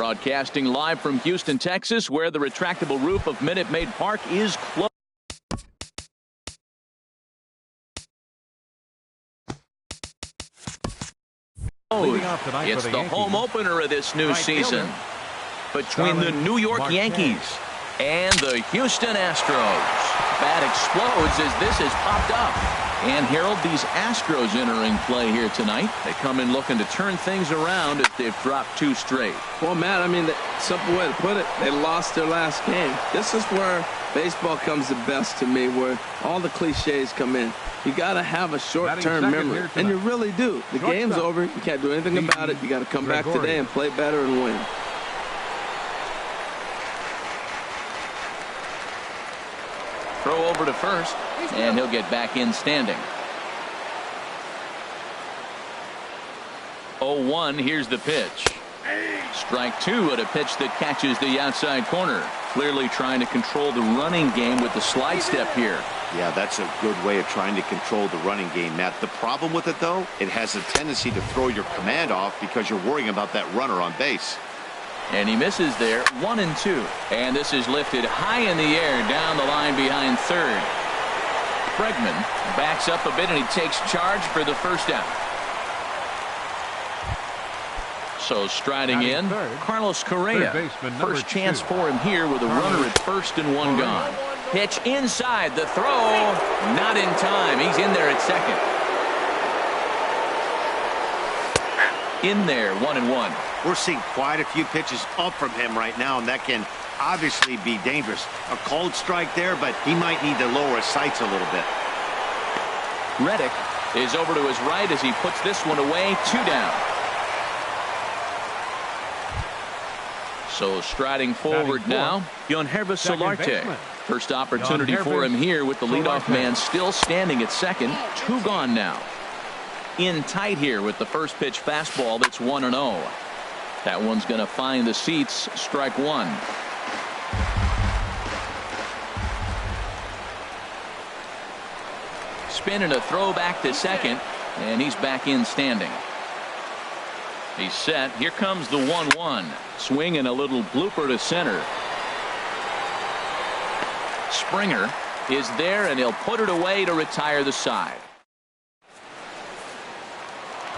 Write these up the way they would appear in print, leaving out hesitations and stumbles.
Broadcasting live from Houston, Texas, where the retractable roof of Minute Maid Park is closed. It's the home opener of this new season between the New York Yankees and the Houston Astros. Bat explodes as this has popped up. And Harold, these Astros entering play here tonight. They come in looking to turn things around as they've dropped 2 straight. Well, Matt, I mean, the simple way to put it, they lost their last game. This is where baseball comes the best to me, where all the cliches come in. You got to have a short-term memory, and you really do. The game's over. You can't do anything about it. You got to come back today and play better and win. Throw over to first, and he'll get back in standing. 0-1, here's the pitch. Strike 2 at a pitch that catches the outside corner. Clearly trying to control the running game with the slide step here. Yeah, that's a good way of trying to control the running game, Matt. The problem with it, though, it has a tendency to throw your command off because you're worrying about that runner on base. And he misses there, 1-2. And this is lifted high in the air down the line behind third. Bregman backs up a bit and he takes charge for the first out. So striding in, Carlos Correa. First chance for him here with a runner at first and 1 gone. Pitch inside, the throw, not in time. He's in there at second. In there, 1-1. We're seeing quite a few pitches up from him right now, and that can obviously be dangerous. A cold strike there, but he might need to lower his sights a little bit. Reddick is over to his right as he puts this one away, 2 down. So striding forward now, Yonhervis Solarte. First opportunity for him here with the leadoff man still standing at second. 2 gone now. In tight here with the first pitch fastball that's 1-0. That one's going to find the seats. Strike 1. Spin and a throw back to second, and he's back in standing. He's set. Here comes the 1-1. Swing and a little blooper to center. Springer is there, and he'll put it away to retire the side.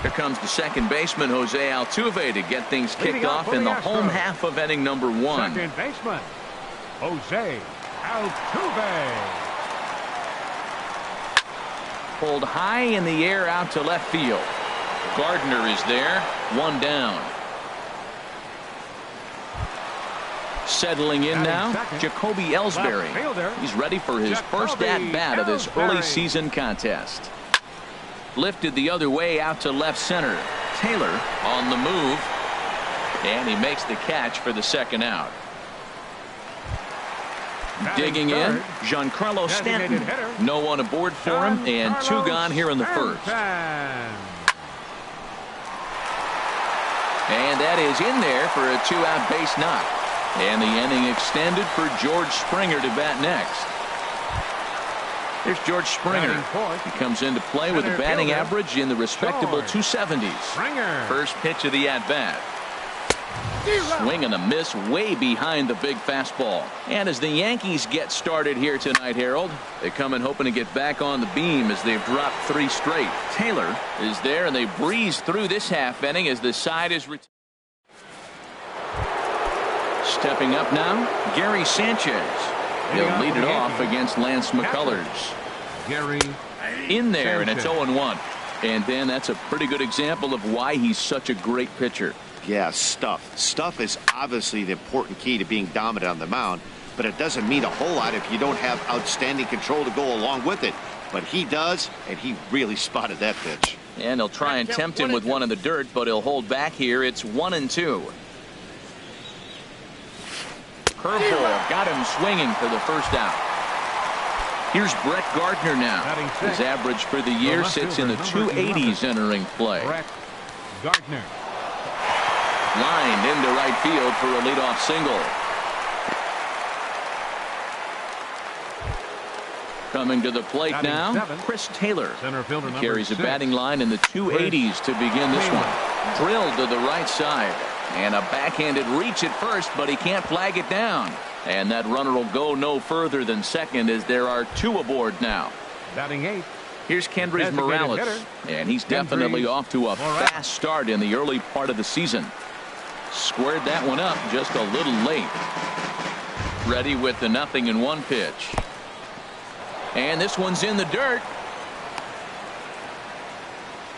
Here comes the second baseman, Jose Altuve, to get things kicked off in the home half of inning number 1. Second baseman, Jose Altuve. Pulled high in the air out to left field. Gardner is there, 1 down. Settling in now, Jacoby Ellsbury. He's ready for his first at-bat of this early season contest. Lifted the other way out to left center. Taylor on the move, and he makes the catch for the second out. Digging in, Giancarlo Stanton. No one aboard for him, and 2 gone here in the first. And that is in there for a 2-out base knock. And the inning extended for George Springer to bat next. There's George Springer. He comes into play with a batting average in the respectable 270s. First pitch of the at-bat. Swing and a miss way behind the big fastball. And as the Yankees get started here tonight, Harold, they come in hoping to get back on the beam as they've dropped 3 straight. Taylor is there, and they breeze through this half inning as the side is retired. Stepping up now, Gary Sanchez. He'll lead it off against Lance McCullers. Gary in there, and it's 0-1. And then that's a pretty good example of why he's such a great pitcher. Yeah, stuff. Stuff is obviously the important key to being dominant on the mound, but it doesn't mean a whole lot if you don't have outstanding control to go along with it. But he does, and he really spotted that pitch. And he'll try and tempt him with one in the dirt, but he'll hold back here. It's 1-2. Curveball got him swinging for the first out. Here's Brett Gardner now. His average for the year sits in the 280s entering play. Brett Gardner. Lined into right field for a leadoff single. Coming to the plate now, Chris Taylor. He carries a batting line in the 280s to begin this one. Drilled to the right side. And a backhanded reach at first, but he can't flag it down. And that runner will go no further than second as there are 2 aboard now. Batting 8. Here's Kendrys Morales, and he's definitely off to a fast start in the early part of the season. Squared that one up just a little late. Ready with the 0-1 pitch. And this one's in the dirt.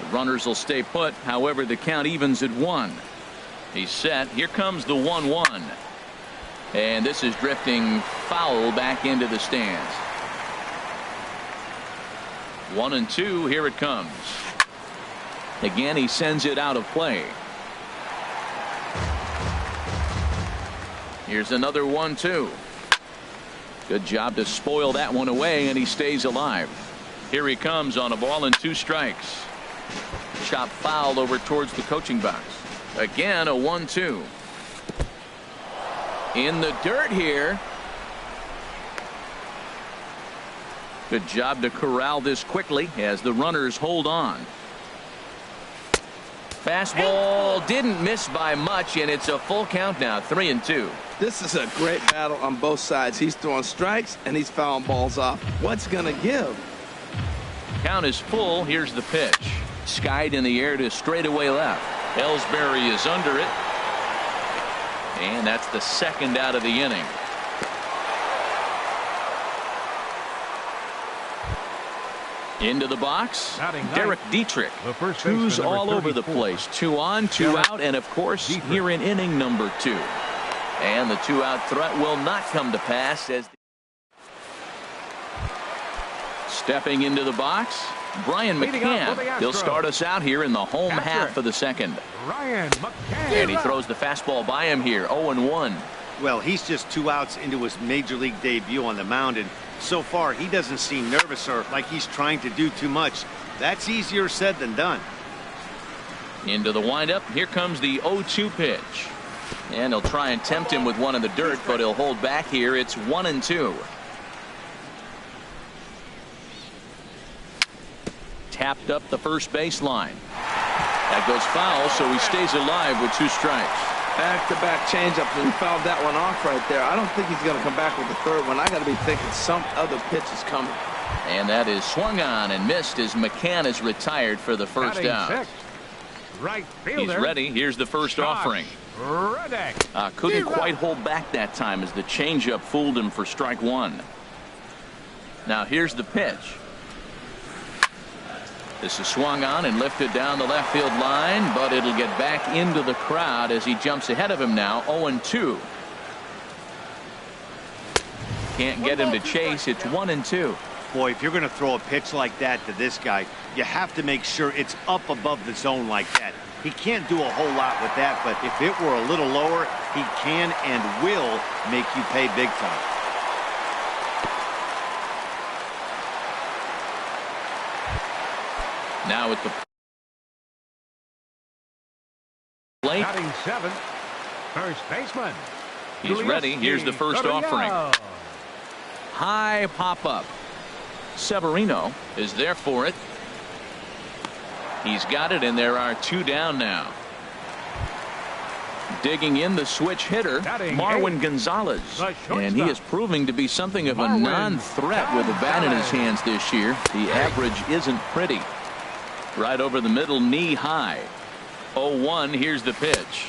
The runners will stay put. However, the count evens at 1. He's set. Here comes the 1-1. And this is drifting foul back into the stands. 1-2. Here it comes. Again, he sends it out of play. Here's another 1-2. Good job to spoil that one away, and he stays alive. Here he comes on a ball and 2 strikes. Chop foul over towards the coaching box. Again, a 1-2. In the dirt here. Good job to corral this quickly as the runners hold on. Fastball didn't miss by much, and it's a full count now, 3-2. This is a great battle on both sides. He's throwing strikes and he's fouling balls off. What's going to give? Count is full. Here's the pitch. Skied in the air to straightaway left. Ellsbury is under it. And that's the second out of the inning. Into the box, Derek Dietrich, who's all over the place. 2 on, 2 out, and of course here in inning number 2. And the 2-out threat will not come to pass as stepping into the box, Brian McCann. He'll start us out here in the home half of the second. And he throws the fastball by him here, 0-1. Well, he's just 2 outs into his major league debut on the mound, and so far he doesn't seem nervous or like he's trying to do too much. That's easier said than done. Into the windup. Here comes the 0-2 pitch. And he'll try and tempt him with one in the dirt, but he'll hold back here. It's 1-2. Tapped up the first baseline. That goes foul, so he stays alive with 2 strikes. Back-to-back changeup, and he fouled that one off right there. I don't think he's going to come back with the third one. I got to be thinking some other pitch is coming. And that is swung on and missed as McCann is retired for the first out. Right fielder. He's ready. Here's the first offering. Couldn't quite hold back that time as the changeup fooled him for strike 1. Now here's the pitch. This is swung on and lifted down the left field line, but it'll get back into the crowd as he jumps ahead of him now, 0-2. Can't get him to chase. It's 1-2. Boy, if you're going to throw a pitch like that to this guy, you have to make sure it's up above the zone like that. He can't do a whole lot with that, but if it were a little lower, he can and will make you pay big time. Now at the plate. Batting 7th, first baseman. He's ready. Here's the first offering. High pop-up. Severino is there for it. He's got it, and there are 2 down now. Digging in the switch hitter, Marwin Gonzalez. And he is proving to be something of a non-threat with the bat in his hands this year. The average isn't pretty. Right over the middle, knee high. 0-1. Here's the pitch.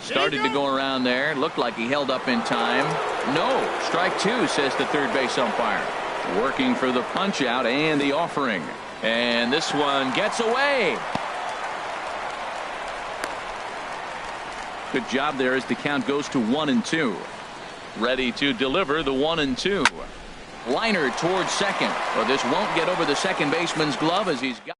Started to go around there. Looked like he held up in time. No. Strike 2, says the third base umpire. Working for the punch out and the offering. And this one gets away. Good job there as the count goes to 1-2. Ready to deliver the 1-2. Liner towards second. But this won't get over the second baseman's glove as he's got.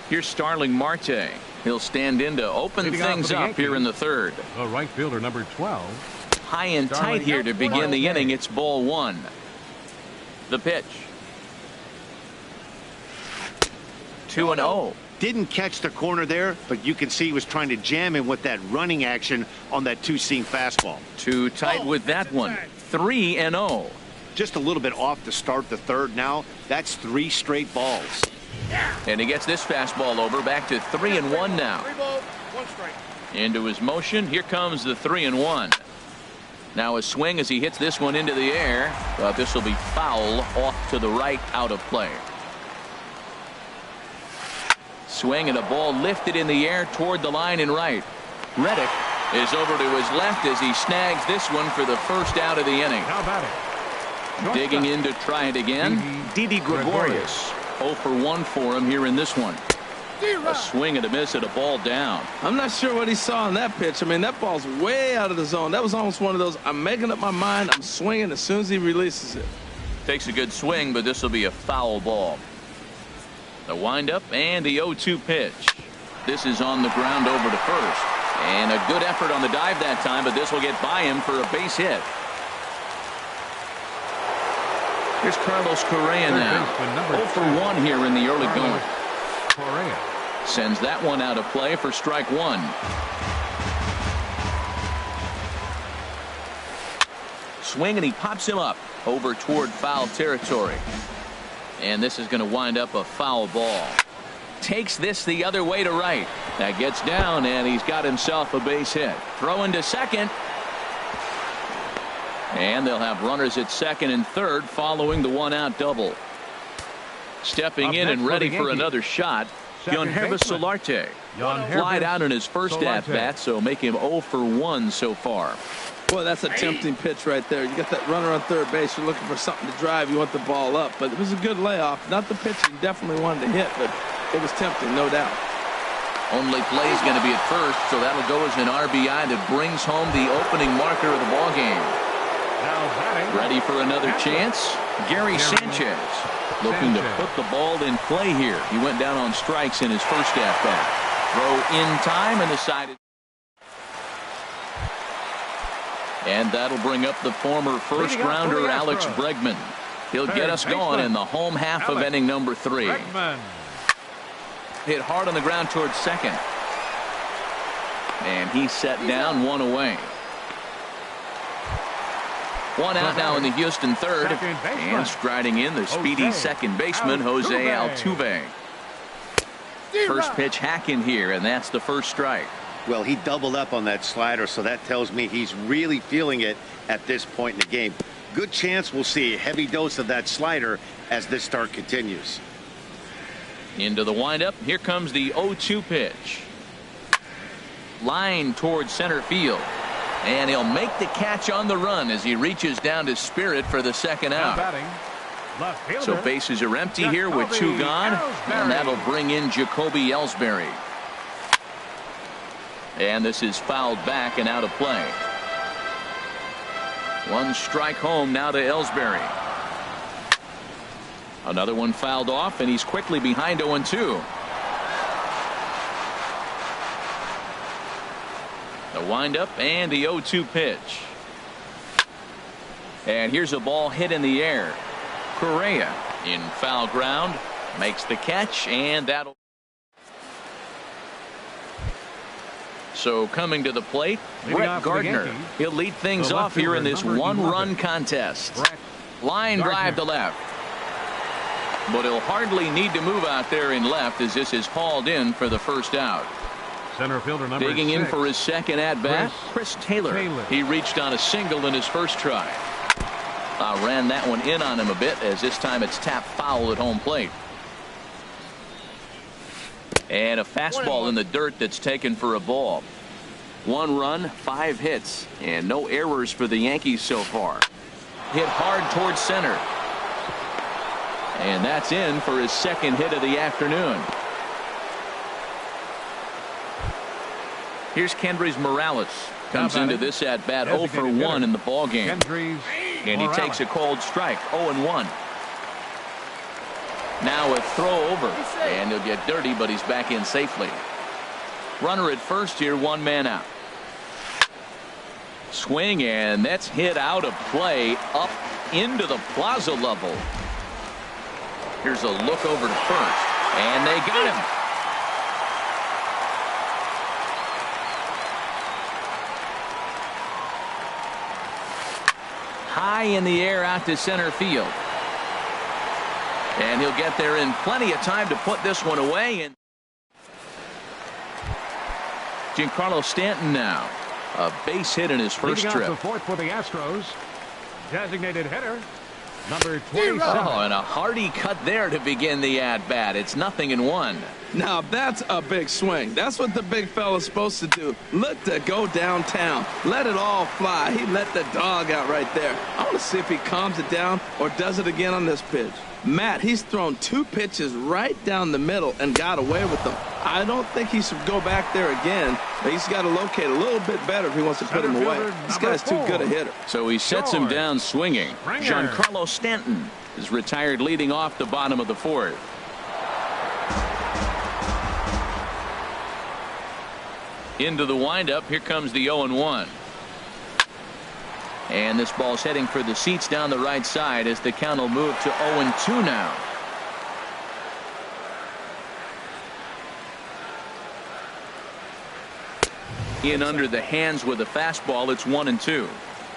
Here's Starling Marte. He'll stand in to open things up here in the third. The right fielder, number 12. High and tight here to begin the inning. It's ball 1. The pitch. 2-0. Didn't catch the corner there, but you can see he was trying to jam him with that running action on that 2-seam fastball. Too tight with that one. 3-0. Just a little bit off to start the third now. That's 3 straight balls. And he gets this fastball over. Back to 3-1 now. 3 balls, 1 strike. Into his motion. Here comes the 3-1. Now a swing as he hits this one into the air. But this will be foul off to the right, out of play. Swing and a ball lifted in the air toward the line and right. Reddick is over to his left as he snags this one for the first out of the inning. How about it? Digging in to try it again. Didi Gregorius. 0 for 1 for him here in this one. A swing and a miss at a ball down. I'm not sure what he saw in that pitch. I mean, that ball's way out of the zone. That was almost one of those, I'm making up my mind, I'm swinging as soon as he releases it. Takes a good swing, but this will be a foul ball. The windup and the 0-2 pitch. This is on the ground over to first. And a good effort on the dive that time, but this will get by him for a base hit. Here's Carlos Correa now. 0 for 1 here in the early going. Correa sends that one out of play for strike 1. Swing and he pops him up over toward foul territory. And this is going to wind up a foul ball. Takes this the other way to right. That gets down and he's got himself a base hit. Throw into second. And they'll have runners at second and third following the 1-out double. Stepping in and ready for another shot, Yangervis Solarte. Flied out in his first at-bat, so make him 0 for 1 so far. Boy, that's a tempting pitch right there. You got that runner on third base. You're looking for something to drive. You want the ball up. But it was a good layoff. Not the pitch he definitely wanted to hit, but it was tempting, no doubt. Only play is going to be at first, so that'll go as an RBI that brings home the opening marker of the ball game. Ready for another chance? Gary Sanchez looking to put the ball in play here. He went down on strikes in his first at-bat. Throw in time and decided. And that'll bring up the former first-rounder Alex Bregman. He'll get us going in the home half of inning number 3. Hit hard on the ground towards second. And he's set down, 1 away. 1 out now in the Houston third. And striding in the speedy second baseman, Jose Altuve. First pitch hacking here, and that's the first strike. Well, he doubled up on that slider, so that tells me he's really feeling it at this point in the game. Good chance we'll see a heavy dose of that slider as this start continues. Into the windup. Here comes the 0-2 pitch. Line towards center field. And he'll make the catch on the run as he reaches down to Spirit for the second out. So bases are empty here with 2 gone. And that'll bring in Jacoby Ellsbury. And this is fouled back and out of play. 1 strike home now to Ellsbury. Another one fouled off, and he's quickly behind 0-2. The windup and the 0-2 pitch. And here's a ball hit in the air. Correa in foul ground makes the catch, and that'll. So coming to the plate, Brett Gardner. He'll lead things off here in this 1-run contest. Line drive to left. But he'll hardly need to move out there in left as this is hauled in for the first out. Center fielder number 6. Digging in for his second at-bat, Chris Taylor. He reached on a single in his first try. Ran that one in on him a bit as this time it's tapped foul at home plate. And a fastball in the dirt that's taken for a ball. 1 run, 5 hits, and no errors for the Yankees so far. Hit hard towards center. And that's in for his second hit of the afternoon. Here's Kendrys Morales. Comes into this at bat 0 for 1 in the ball game. And he takes a cold strike, 0-1. Now a throw over, and he'll get dirty, but he's back in safely. Runner at first here, 1 man out. Swing, and that's hit out of play up into the plaza level. Here's a look over to first, and they got him. High in the air out to center field. And he'll get there in plenty of time to put this one away. And Giancarlo Stanton now. A base hit in his first Leading trip. off the fourth for the Astros. Designated hitter, number 27. Oh, and a hearty cut there to begin the at-bat. It's 0-1. Now that's a big swing. That's what the big fella's supposed to do. Look to go downtown. Let it all fly. He let the dog out right there. I want to see if he calms it down or does it again on this pitch. Matt, he's thrown 2 pitches right down the middle and got away with them. I don't think he should go back there again. He's got to locate a little bit better if he wants to put him away. This guy's too good a hitter. So he sets him down swinging. Springer. Giancarlo Stanton is retired leading off the bottom of the fourth. Into the windup. Here comes the 0-1. And this ball's heading for the seats down the right side as the count will move to 0-2 now. In under the hands with a fastball. It's 1-2.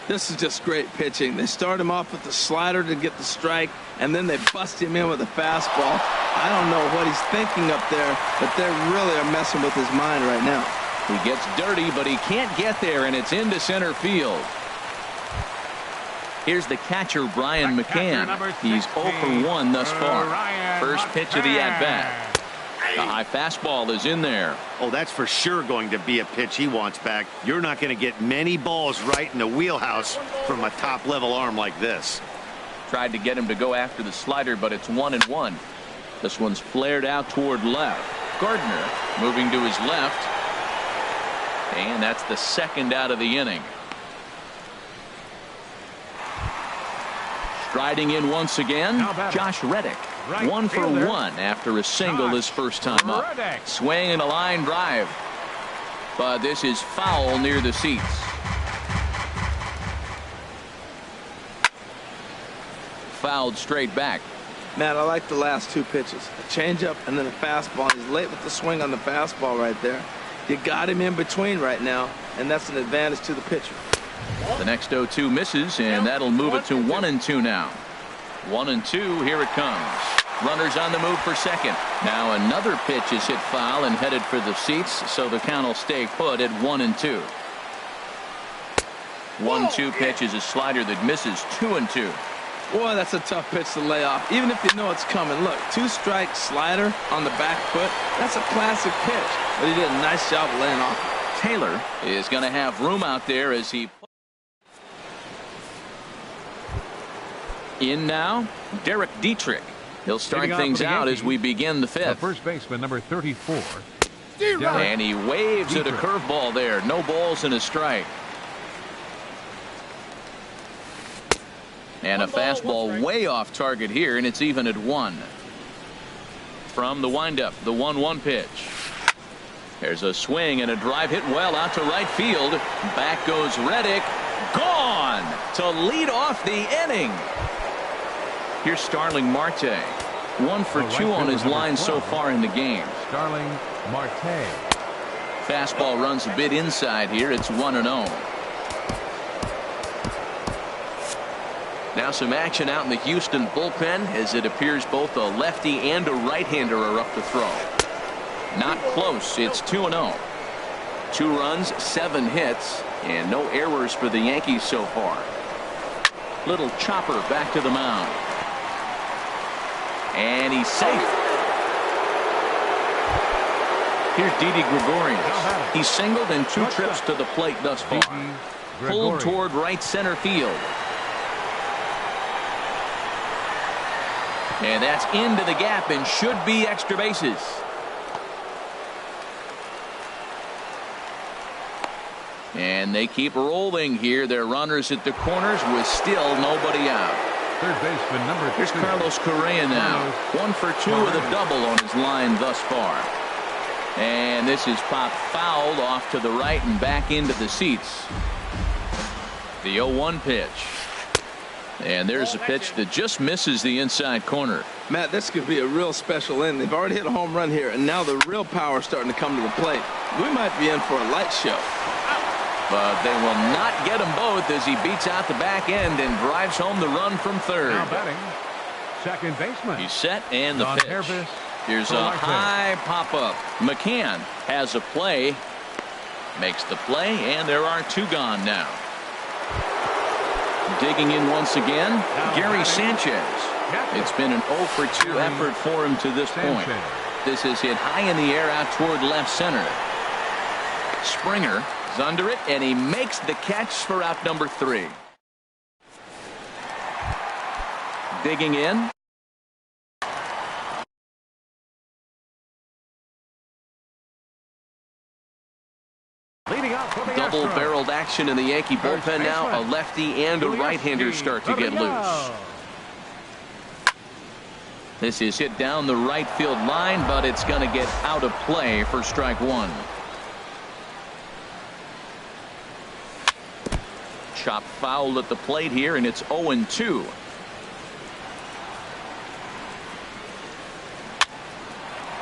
This is just great pitching. They start him off with the slider to get the strike, and then they bust him in with a fastball. I don't know what he's thinking up there, but they really are messing with his mind right now. He gets dirty, but he can't get there, and it's into center field. Here's the catcher, Brian McCann. He's 0 for 1 thus far. First pitch of the at-bat. The high fastball is in there. Oh, that's for sure going to be a pitch he wants back. You're not going to get many balls right in the wheelhouse from a top-level arm like this. Tried to get him to go after the slider, but it's 1-1. This one's flared out toward left. Gardner moving to his left. And that's the second out of the inning. Striding in once again, Josh Reddick. 1 for 1 after a single his first time up. Swing and a line drive. But this is foul near the seats. Fouled straight back. Matt, I like the last 2 pitches. A changeup and then a fastball. He's late with the swing on the fastball right there. You got him in between right now, and that's an advantage to the pitcher. The next 0-2 misses, and that'll move it to 1-2 now. 1-2, here it comes. Runners on the move for second. Now another pitch is hit foul and headed for the seats, so the count will stay put at 1-2. 1-2 pitch is a slider that misses. 2-2. Boy, that's a tough pitch to lay off, even if you know it's coming. Look, 2-strike slider on the back foot. That's a classic pitch, but he did a nice job of laying off. Taylor is going to have room out there as he... In now, Derek Dietrich. He'll start things out as we begin the fifth. First baseman, number 34. And he waves at a curveball there. No balls and a strike. And a fastball way off target here, and it's even at 1. From the windup, the 1-1 pitch. There's a swing and a drive hit well out to right field. Back goes Reddick. Gone to lead off the inning. Here's Starling Marte. 1 for 2 on his line so far in the game. Starling Marte. Fastball runs a bit inside here. It's 1-0. Now some action out in the Houston bullpen as it appears both a lefty and a right-hander are up to throw. Not close. It's 2-0. 2 runs, 7 hits, and no errors for the Yankees so far. Little chopper back to the mound. And he's safe. Here's Didi Gregorius. He's singled in 2 trips to the plate thus far. Pulled toward right center field. And that's into the gap and should be extra bases. And they keep rolling here. They're runners at the corners with still nobody out. Third baseman, number 2. Here's Carlos Correa now. 1 for 2 with a double on his line thus far. And this is popped fouled off to the right and back into the seats. The 0-1 pitch. And there's a pitch that just misses the inside corner. Matt, this could be a real special inning. They've already hit a home run here, and now the real power is starting to come to the plate. We might be in for a light show. But they will not get them both as he beats out the back end and drives home the run from third. Now batting, Second baseman. He's set and the On pitch. purpose. Here's a high pop-up. McCann has a play. Makes the play, and there are two gone now. Digging in once again, Gary Sanchez. It's been an 0 for 2 effort for him to this point. This is hit high in the air out toward left center. Springer is under it, and he makes the catch for out number 3. Digging in. Double-barreled action in the Yankee bullpen now. A lefty and a right-hander start to get loose. This is hit down the right field line, but it's going to get out of play for strike 1. Chop foul at the plate here, and it's 0-2.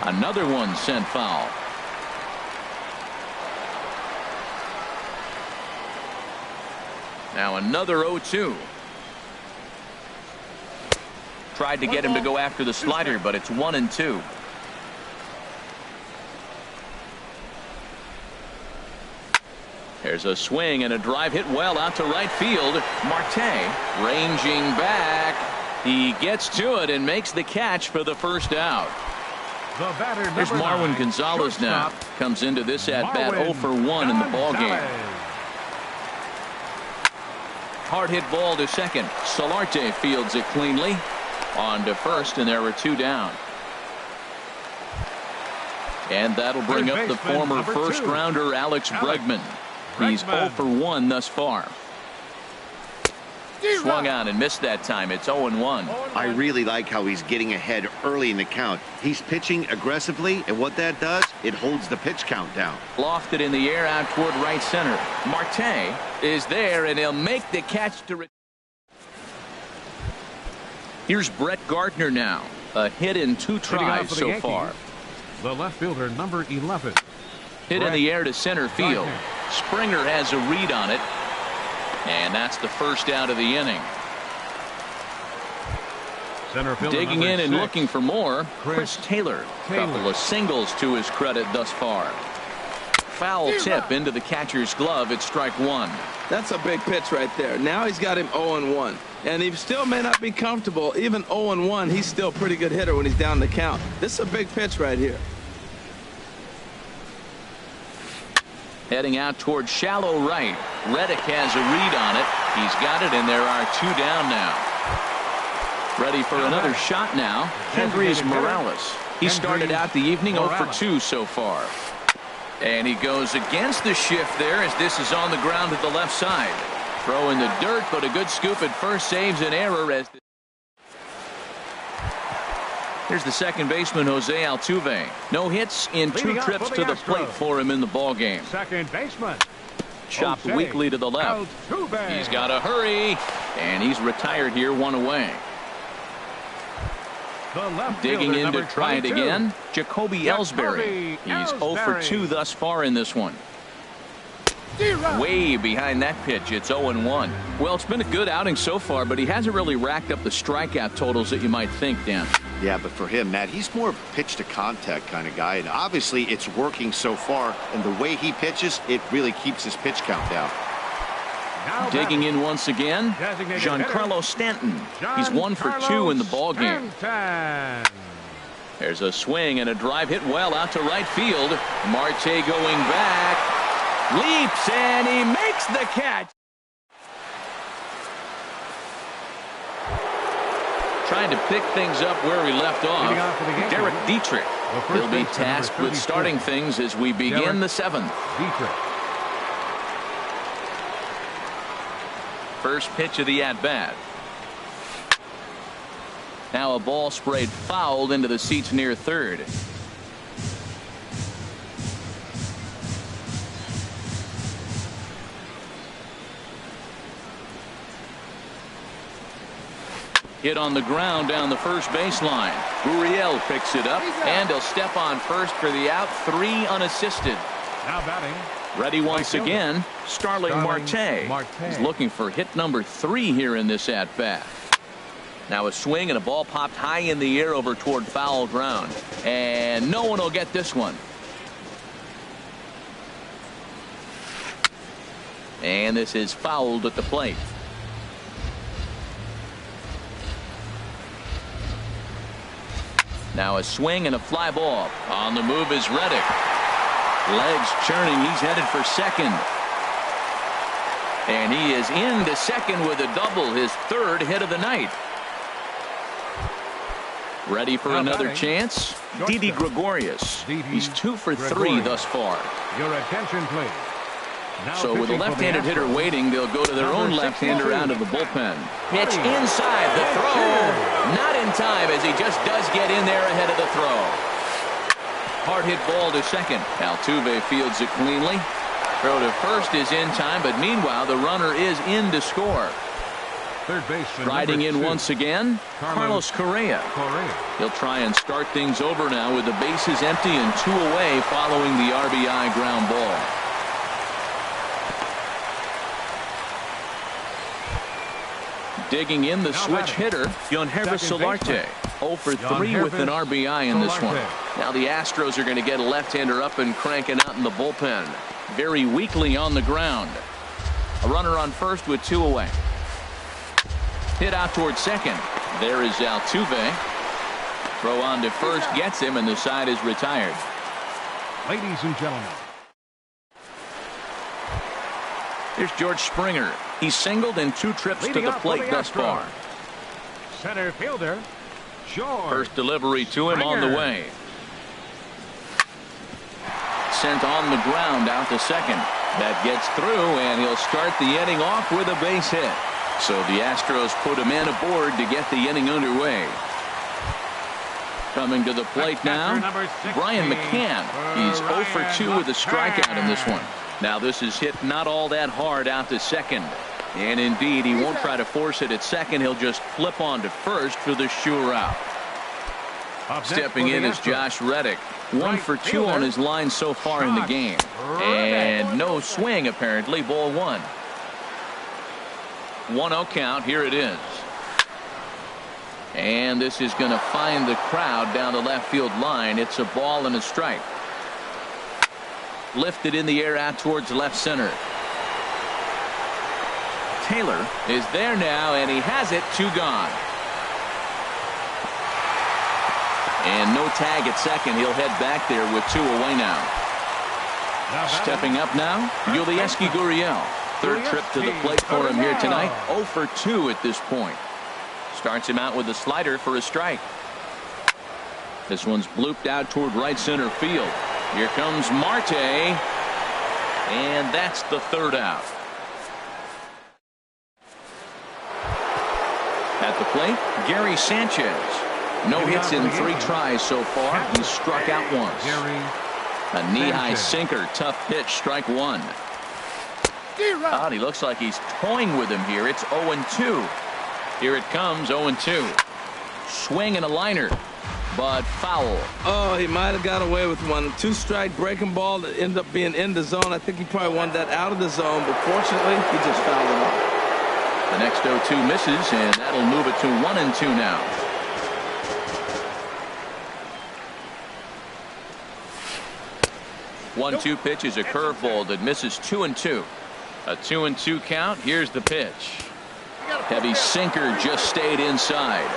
Another one sent foul. Now another 0-2. Tried to get him to go after the slider, but it's 1-2. There's a swing and a drive hit well out to right field. Marte ranging back. He gets to it and makes the catch for the first out. There's Marwin Gonzalez now. Comes into this at-bat 0 for 1 in the ballgame. Hard hit ball to second. Solarte fields it cleanly. On to first, and there were two down. And that'll bring up the former first-rounder Alex Bregman. He's 0 for 1 thus far. Swung on and missed that time. It's 0-1. I really like how he's getting ahead early in the count. He's pitching aggressively, and what that does, it holds the pitch count down. Lofted in the air out toward right center. Marte is there, and he'll make the catch to. Here's Brett Gardner now. A hit in 2 tries so far. The left fielder, number 11. Hit in the air to center field. Springer has a read on it. And that's the first out of the inning. Digging in and looking for more, Chris Taylor. Couple of singles to his credit thus far. Foul tip into the catcher's glove. It's strike 1. That's a big pitch right there. Now he's got him 0-1. And he still may not be comfortable. Even 0-1, he's still a pretty good hitter when he's down the count. This is a big pitch right here. Heading out toward shallow right. Reddick has a read on it. He's got it, and there are two down now. Ready for another shot now. Kendrys Morales. He started out the evening 0 for 2 so far. And he goes against the shift there as this is on the ground to the left side. Throw in the dirt, but a good scoop at first saves an error as. Here's the second baseman, Jose Altuve. No hits in 2 trips to the plate for him in the ballgame. Second baseman. Chopped weakly to the left. He's got to hurry, and he's retired here, 1 away. Digging in to try it again, Jacoby Ellsbury. He's 0 for 2 thus far in this one. Way behind that pitch. It's 0-1. Well, it's been a good outing so far, but he hasn't really racked up the strikeout totals that you might think, Dan. Yeah, but for him, Matt, he's more of a pitch to contact kind of guy, and obviously it's working so far, and the way he pitches, it really keeps his pitch count down. Digging in once again, Giancarlo Stanton. He's 1 for 2 in the ballgame. There's a swing and a drive hit well out to right field. Marte going back. Leaps, and he makes the catch. Trying to pick things up where we left off. Derek Dietrich. He'll be tasked with starting things as we begin the 7th. First pitch of the at-bat. Now a ball sprayed fouled into the seats near third. Hit on the ground down the first baseline. Gurriel picks it up, and he'll step on first for the out. 3 unassisted. Now batting. Ready once again, Starling Marte. He's looking for hit number 3 here in this at-bat. Now a swing and a ball popped high in the air over toward foul ground. And no one will get this one. And this is fouled at the plate. Now a swing and a fly ball. On the move is Reddick. Legs churning. He's headed for second. And he is into second with a double, his third hit of the night. Ready for another chance? Didi Gregorius. He's 2 for 3 thus far. Your attention, please. So with a left-handed hitter waiting, they'll go to their own left-hander out of the bullpen. Pitch inside the throw. Not in time as he just does get in there ahead of the throw. Hard hit ball to second. Altuve fields it cleanly. Throw to first is in time, but meanwhile the runner is in to score. Third baseman riding in once again, Carlos Correa. He'll try and start things over now with the bases empty and 2 away following the RBI ground ball. Digging in the switch hitter, Yangervis Solarte. 0 for 3 with an RBI in this one. Now the Astros are going to get a left-hander up and cranking out in the bullpen. Very weakly on the ground. A runner on first with 2 away. Hit out towards second. There is Altuve. Throw on to first gets him, and the side is retired. Ladies and gentlemen. Here's George Springer. He's singled in 2 trips to the plate thus far. Center fielder, George. First delivery to him on the way. Sent on the ground out to second. That gets through, and he'll start the inning off with a base hit. So the Astros put a man aboard to get the inning underway. Coming to the plate now, Brian McCann. He's 0 for 2 with a strikeout in this one. Now this is hit not all that hard out to second. And indeed, he won't try to force it at second. He'll just flip on to first for the sure out. Stepping in is Josh Reddick. 1 for 2 on his line so far in the game. And no swing apparently. Ball 1. 1-0 count. Here it is. And this is going to find the crowd down the left field line. It's a ball and a strike. Lifted in the air out towards left center. Taylor is there now, and he has it. 2 gone. And no tag at second. He'll head back there with 2 away now. Stepping up now, Yulieski Gurriel. Third trip to the plate for him here tonight. 0 for 2 at this point. Starts him out with a slider for a strike. This one's blooped out toward right center field. Here comes Marte. And that's the 3rd out. At the plate, Gary Sanchez. No hits in 3 tries so far. He's struck out once. A knee-high sinker. Tough pitch. Strike 1. He looks like he's toying with him here. It's 0-2. Here it comes. 0-2. Swing and a liner. But foul. Oh, he might have got away with one. 2-strike breaking ball that ended up being in the zone. I think he probably wanted that out of the zone, but fortunately, he just fouled it off. The next 0-2 misses, and that'll move it to 1-2 now. One-two pitch is a curveball that misses 2-2. A 2-2 count. Here's the pitch. Heavy sinker just stayed inside.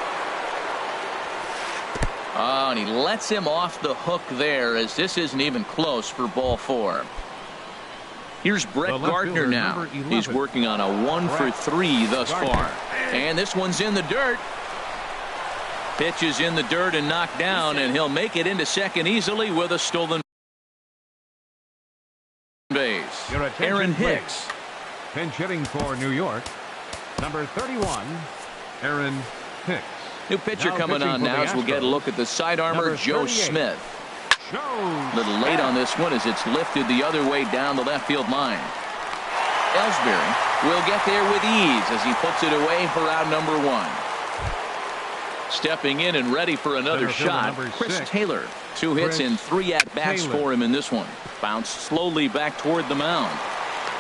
Oh, and he lets him off the hook there, as this isn't even close for ball 4. Here's Brett Gardner now. He's working on a 1 for 3 thus far. And this one's in the dirt. Pitch is in the dirt and knocked down, and he'll make it into second easily with a stolen base. Aaron Hicks. Pinch hitting for New York, number 31, Aaron Hicks. New pitcher coming on now as we'll get a look at the sidearmer, Joe Smith. A little late on this one as it's lifted the other way down the left field line. Ellsbury will get there with ease as he puts it away for out number 1. Stepping in and ready for another shot, Chris Taylor. 2 hits and 3 at-bats for him in this one. Bounced slowly back toward the mound.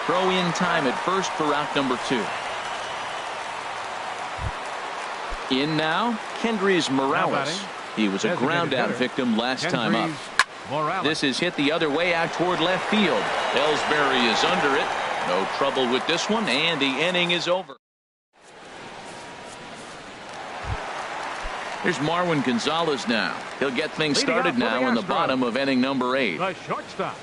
Throw in time at first for out number 2. In now, Kendrys Morales. He was a ground-out victim last time up. This is hit the other way out toward left field. Ellsbury is under it. No trouble with this one, and the inning is over. Here's Marwin Gonzalez now. He'll get things started now in the bottom of inning number 8. The shortstop,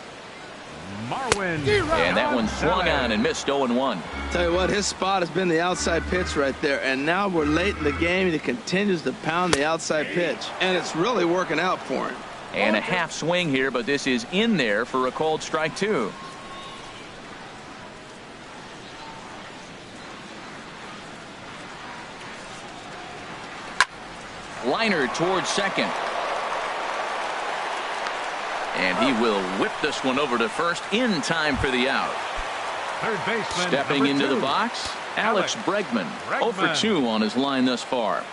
Marwin. And that one swung on and missed 0-1. Tell you what, his spot has been the outside pitch right there, and now we're late in the game and he continues to pound the outside pitch, and it's really working out for him. And a half swing here, but this is in there for a called strike 2. Liner towards second. And he will whip this one over to first in time for the out. Third baseman, stepping into number 2. the box, Alex Bregman. 0 for 2 on his line thus far.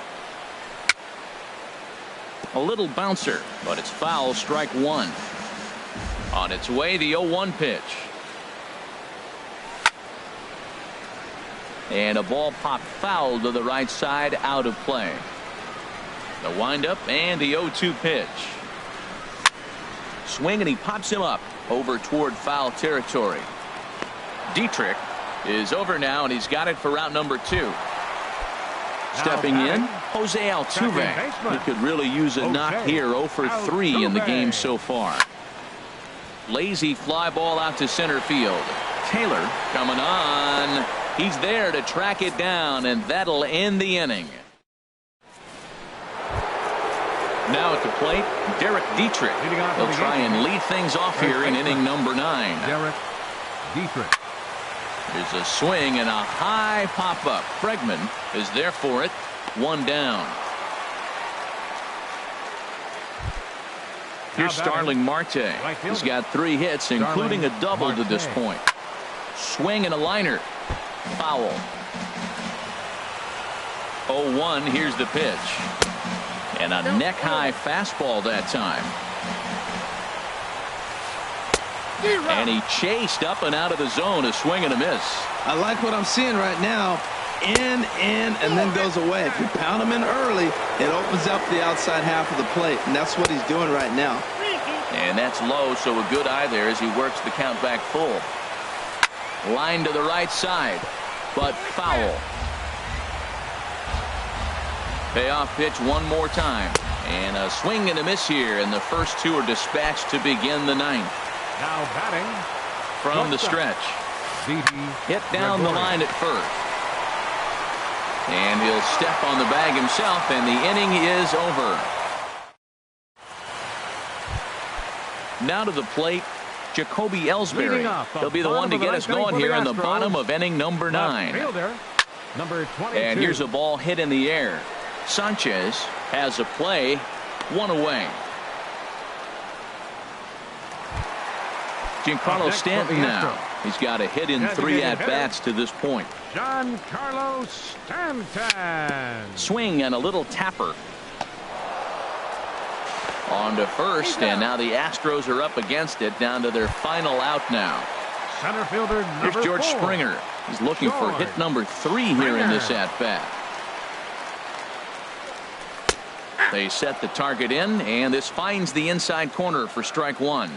A little bouncer, but it's foul, strike 1. On its way, the 0-1 pitch. And a ball popped foul to the right side, out of play. The windup and the 0-2 pitch. Swing, and he pops him up over toward foul territory. Dietrich is over now, and he's got it for route number 2. Stepping in, Jose Altuve. He could really use a knock here. 0 for 3 in the game so far. Lazy fly ball out to center field. Taylor coming on. He's there to track it down, and that'll end the inning. Now at the plate, Derek Dietrich. He'll try and lead things off here in inning number 9. Derek Dietrich. There's a swing and a high pop-up. Bregman is there for it. 1 down. Here's Starling Marte. He's got 3 hits, including a double to this point. Swing and a liner. Foul. 0-1. Here's the pitch. And a neck-high fastball that time. And he chased up and out of the zone. A swing and a miss. I like what I'm seeing right now. In, and then goes away. If you pound him in early, it opens up the outside half of the plate, and that's what he's doing right now. And that's low, so a good eye there as he works the count back full. Line to the right side, but foul. Payoff pitch one more time. And a swing and a miss here, and the first 2 are dispatched to begin the 9th. Now batting from the stretch. Hit down the line at first. And he'll step on the bag himself, and the inning is over. Now to the plate, Jacoby Ellsbury. He'll be the one to get us going here in the bottom of inning number 9. Number 22. And here's a ball hit in the air. Sanchez has a play, 1 away. Giancarlo Stanton now. He's got a hit in 3 at-bats to this point. Giancarlo Stanton. Swing and a little tapper. On to first, and now the Astros are up against it, down to their final out now. Center fielder number Here's George 4. Springer. He's looking for hit number 3 here in this at-bat. They set the target in, and this finds the inside corner for strike 1.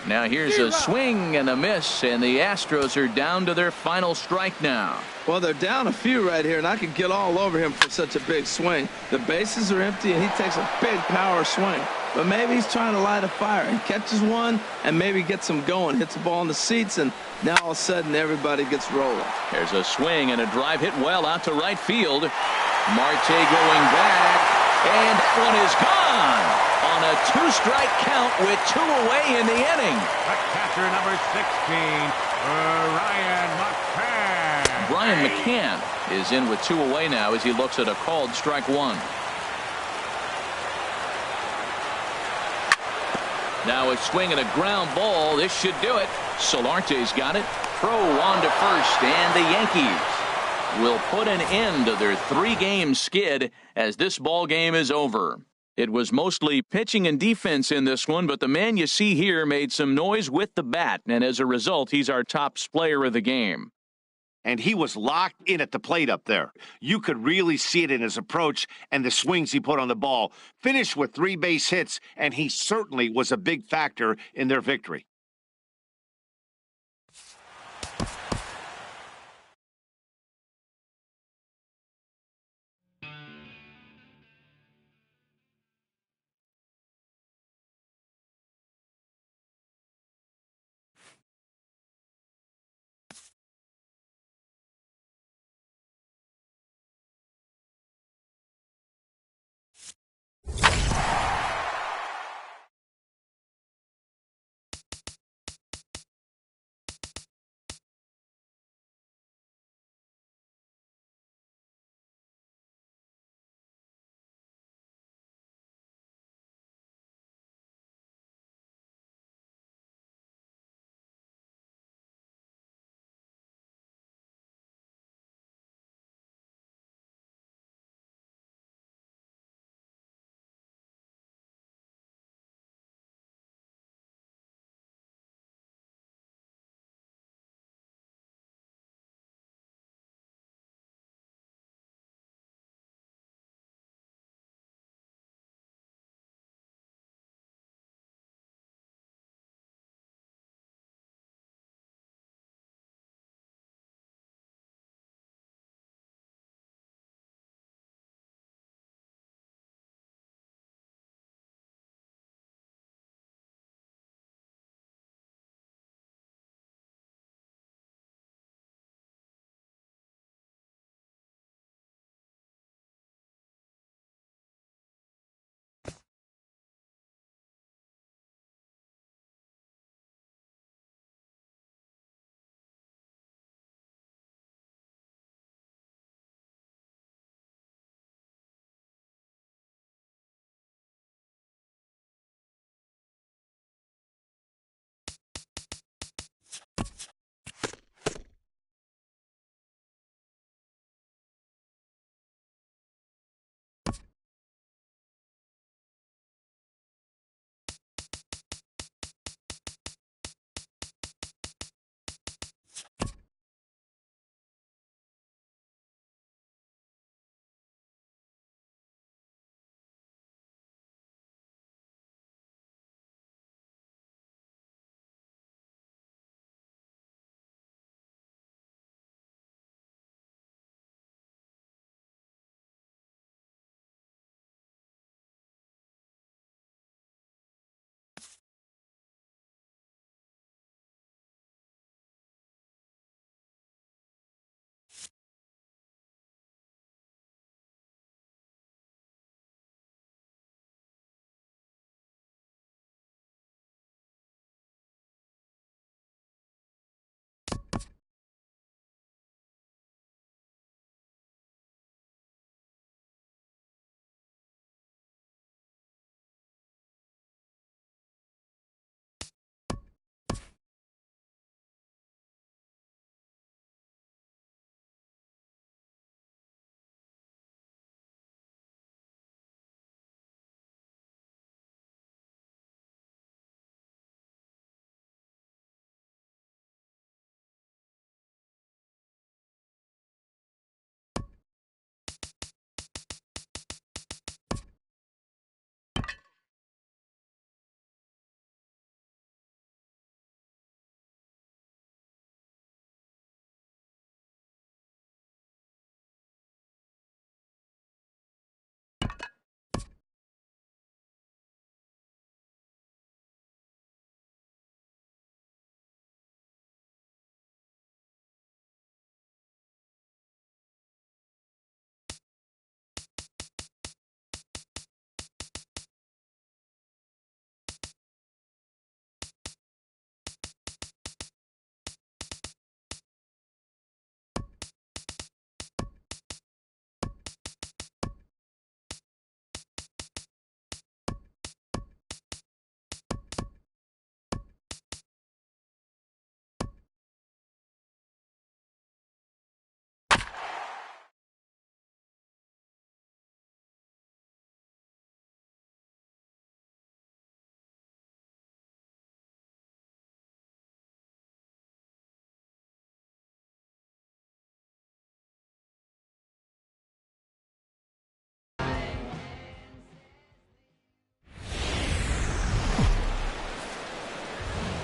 Now here's a swing and a miss, and the Astros are down to their final strike now. Well, they're down a few right here, and I could get all over him for such a big swing. The bases are empty, and he takes a big power swing. But maybe he's trying to light a fire. He catches one and maybe gets him going, hits the ball in the seats, and now all of a sudden everybody gets rolling. There's a swing and a drive hit well out to right field. Marte going back, and that one is gone on a 2-strike count with 2 away in the inning. The catcher number 16, Ryan McCann. Brian McCann is in with 2 away now as he looks at a called strike 1. Now a swing and a ground ball. This should do it. Solarte's got it. Throw on to first, and the Yankees will put an end to their 3-game skid as this ball game is over. It was mostly pitching and defense in this one, but the man you see here made some noise with the bat, and as a result, he's our top player of the game. and he was locked in at the plate up there. You could really see it in his approach and the swings he put on the ball. Finished with 3 base hits, and he certainly was a big factor in their victory.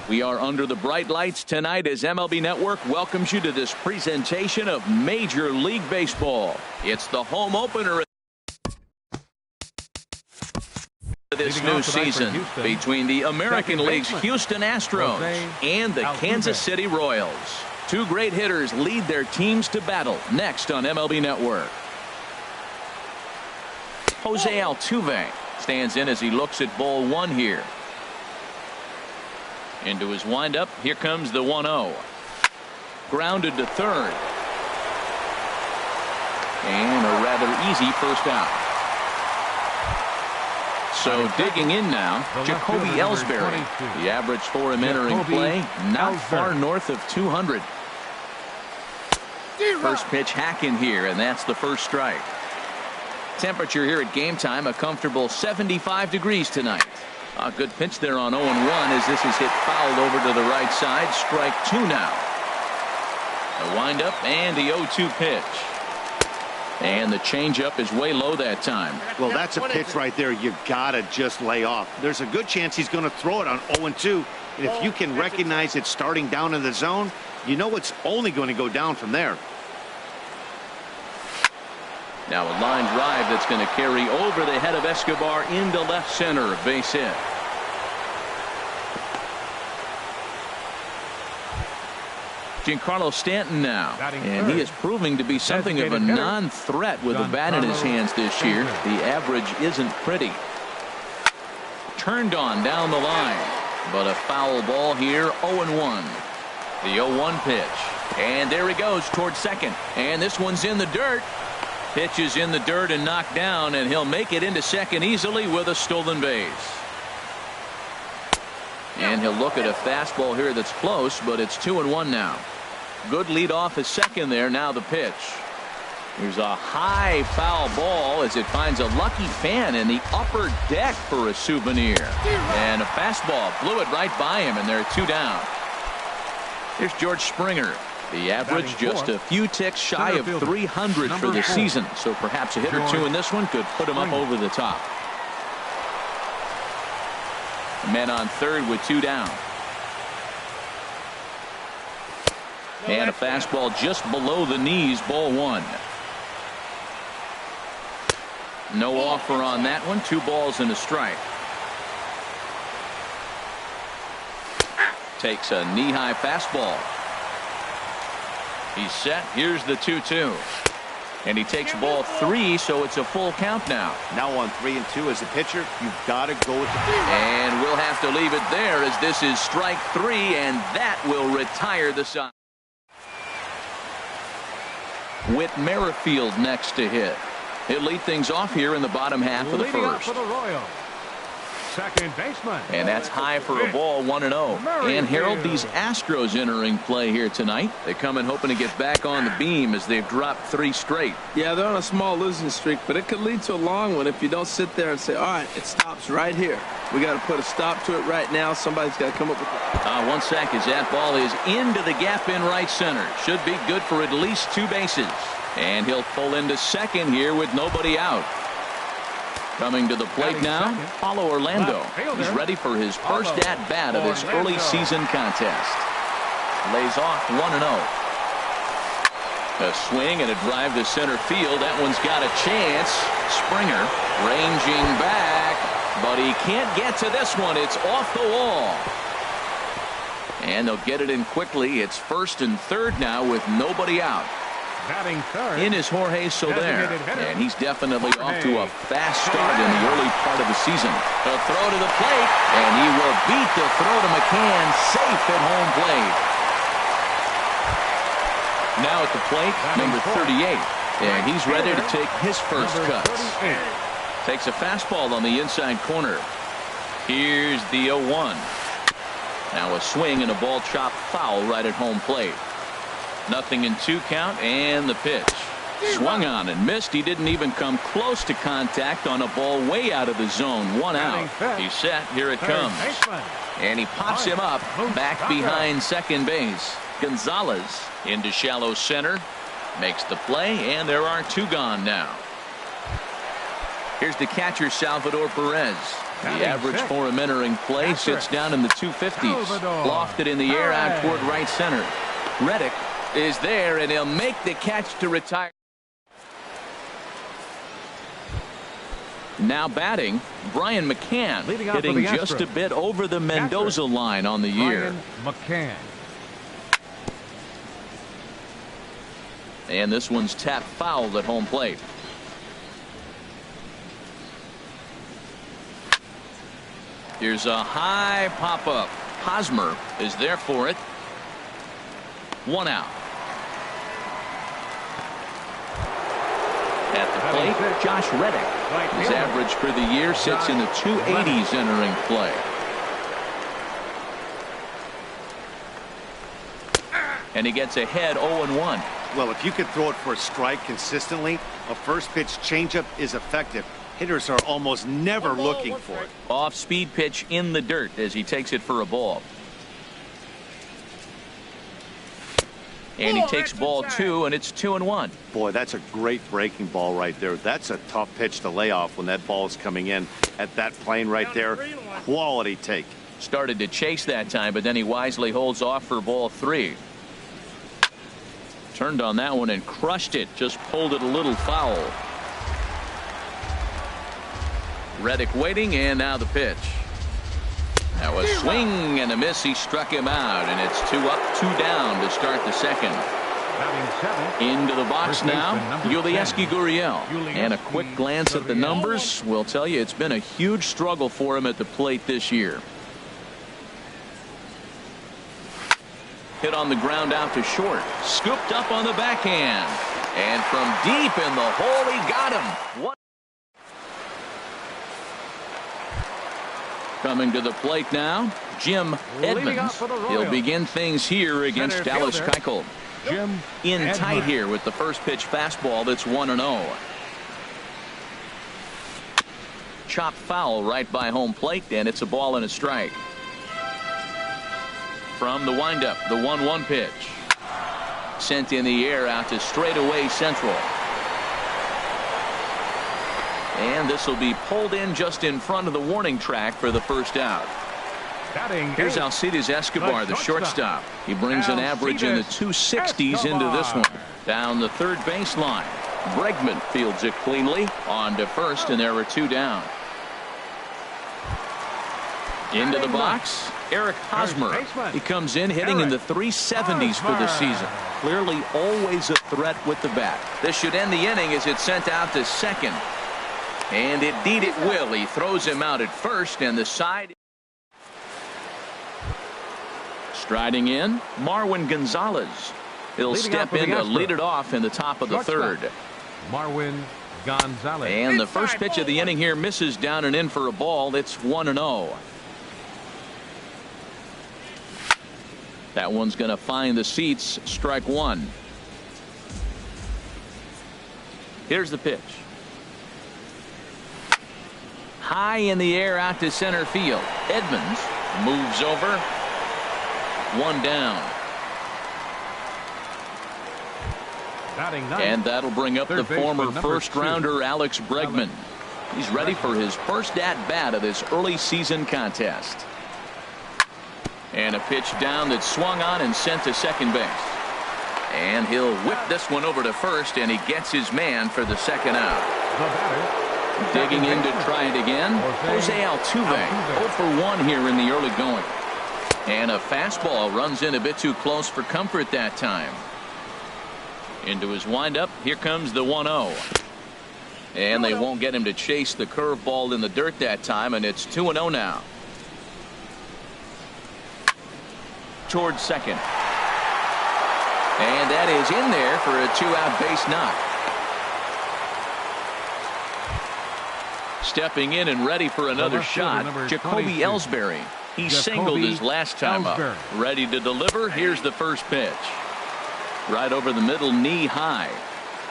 We are under the bright lights tonight as MLB Network welcomes you to this presentation of Major League Baseball. It's the home opener of this new season between the American League's Houston Astros and the Kansas City Royals. Two great hitters lead their teams to battle next on MLB Network. Jose Altuve stands in as he looks at ball one here. Into his windup, here comes the 1-0. Grounded to third. And a rather easy first out. So digging in now, Jacoby Ellsbury. The average for him entering play, not far north of 200. First pitch hacking here, and that's the first strike. Temperature here at game time, a comfortable 75 degrees tonight. A good pitch there on 0-1 as this is hit fouled over to the right side. Strike two now. The windup and the 0-2 pitch. And the changeup is way low that time. Well, that's a pitch right there you gotta just lay off. There's a good chance he's going to throw it on 0-2. And if you can recognize it starting down in the zone, you know it's only going to go down from there. Now a line drive that's going to carry over the head of Escobar into left center. Base hit. Giancarlo Stanton now, and he is proving to be something of a non-threat with a bat in his hands this year. The average isn't pretty. Turned on down the line, but a foul ball here. 0-1. The 0-1 pitch, and there he goes towards second, and this one's in the dirt. Pitch is in the dirt and knocked down, and he'll make it into second easily with a stolen base. And he'll look at a fastball here that's close, but it's 2-1 now. Good lead off his second there. Now the pitch. Here's a high foul ball as it finds a lucky fan in the upper deck for a souvenir. And a fastball blew it right by him, and they're two down. Here's George Springer. The average just a few ticks shy of 300 for the season, so perhaps a hit or two in this one could put him up over the top. Men on third with two down. And a fastball just below the knees, ball one. No offer on that one. 2 balls and a strike. Takes a knee-high fastball. He's set. Here's the 2-2. And he takes ball 3, so it's a full count now. Now on 3-2 as a pitcher, you've got to go with the pitch. And we'll have to leave it there as this is strike 3, and that will retire the side. Whit Merrifield next to hit. He'll lead things off here in the bottom half of the first. Second baseman. And that's high for a ball, 1-0. And Harold, these Astros entering play here tonight. They come in hoping to get back on the beam as they've dropped 3 straight. Yeah, they're on a small losing streak, but it could lead to a long one if you don't sit there and say, all right, it stops right here. We got to put a stop to it right now. Somebody's got to come up with it. One sack as that ball is into the gap in right center. Should be good for at least 2 bases. And he'll pull into second here with nobody out. Coming to the plate now, Paulo Orlando. He's ready for his first at-bat of this early season contest. Lays off 1-0. A swing and a drive to center field. That one's got a chance. Springer ranging back, but he can't get to this one. It's off the wall. And they'll get it in quickly. It's first and third now with nobody out. In is Jorge Soler, and he's definitely off to a fast start in the early part of the season. A throw to the plate, and he will beat the throw to McCann, safe at home plate. Now at the plate, number 38, and he's ready to take his first cuts. Takes a fastball on the inside corner. Here's the 0-1. Now a swing and a ball chopped foul right at home plate. 0-2 count, and the pitch. Swung on and missed. He didn't even come close to contact on a ball way out of the zone. 1 out. He's set. Here it comes. And he pops him up back behind second base. Gonzalez into shallow center. Makes the play, and there are 2 gone now. Here's the catcher, Salvador Perez. The average for him entering play sits down in the 250s. Lofted in the air out toward right center. Reddick is there, and he'll make the catch to retire. Now batting, Brian McCann, hitting just a bit over the Mendoza line on the year. McCann. And this one's tapped foul at home plate. Here's a high pop-up. Hosmer is there for it. 1 out. At the plate, Josh Reddick. His average for the year sits in the 280s entering play. And he gets ahead 0-1. Well, if you could throw it for a strike consistently, a first pitch changeup is effective. Hitters are almost never looking for it. Off-speed pitch in the dirt as he takes it for a ball. And he takes ball 2, and it's 2-1. Boy, that's a great breaking ball right there. That's a tough pitch to lay off when that ball is coming in at that plane right there. Quality take. Started to chase that time, but then he wisely holds off for ball 3. Turned on that one and crushed it. Just pulled it a little foul. Reddick waiting, and now the pitch. Now a swing and a miss. He struck him out, and it's 2 up, 2 down to start the second. Into the box now, Yulieski Gurriel. And a quick glance at the numbers will tell you it's been a huge struggle for him at the plate this year. Hit on the ground out to short. Scooped up on the backhand. And from deep in the hole, he got him. What? Coming to the plate now, Jim Edmonds. He'll begin things here against Dallas Keuchel. In tight here with the first pitch fastball that's 1-0. Chop foul right by home plate, and it's a ball and a strike. From the windup, the 1-1 pitch. Sent in the air out to straightaway central. And this will be pulled in just in front of the warning track for the first out. Here's Alcides Escobar, the shortstop. He brings an average in the 260s into this one. Down the third baseline. Bregman fields it cleanly. On to first, and there are 2 down. Into the box, Eric Hosmer. He comes in hitting in the 370s for the season. Clearly always a threat with the bat. This should end the inning as it's sent out to second. And indeed it will. He throws him out at first, and the side. Striding in, Marwin Gonzalez. He'll step in to lead it off in the top of the third. Marwin Gonzalez. And the first pitch of the inning here misses down and in for a ball. It's 1-0. That one's going to find the seats. Strike 1. Here's the pitch. High in the air out to center field. Edmonds moves over. 1 down. And that'll bring up the former first rounder Alex Bregman. He's ready for his first at bat of this early season contest. And a pitch down that swung on and sent to second base. And he'll whip this one over to first, and he gets his man for the second out. Digging in to try it again, Jose Altuve. 0 for 1 here in the early going. And a fastball runs in a bit too close for comfort that time. Into his windup, here comes the 1-0. And they won't get him to chase the curveball in the dirt that time, and it's 2-0 now. Towards second. And that is in there for a 2-out base knock. Stepping in and ready for another shot, Jacoby Ellsbury. He singled his last time up. Ready to deliver. Here's the first pitch. Right over the middle, knee high.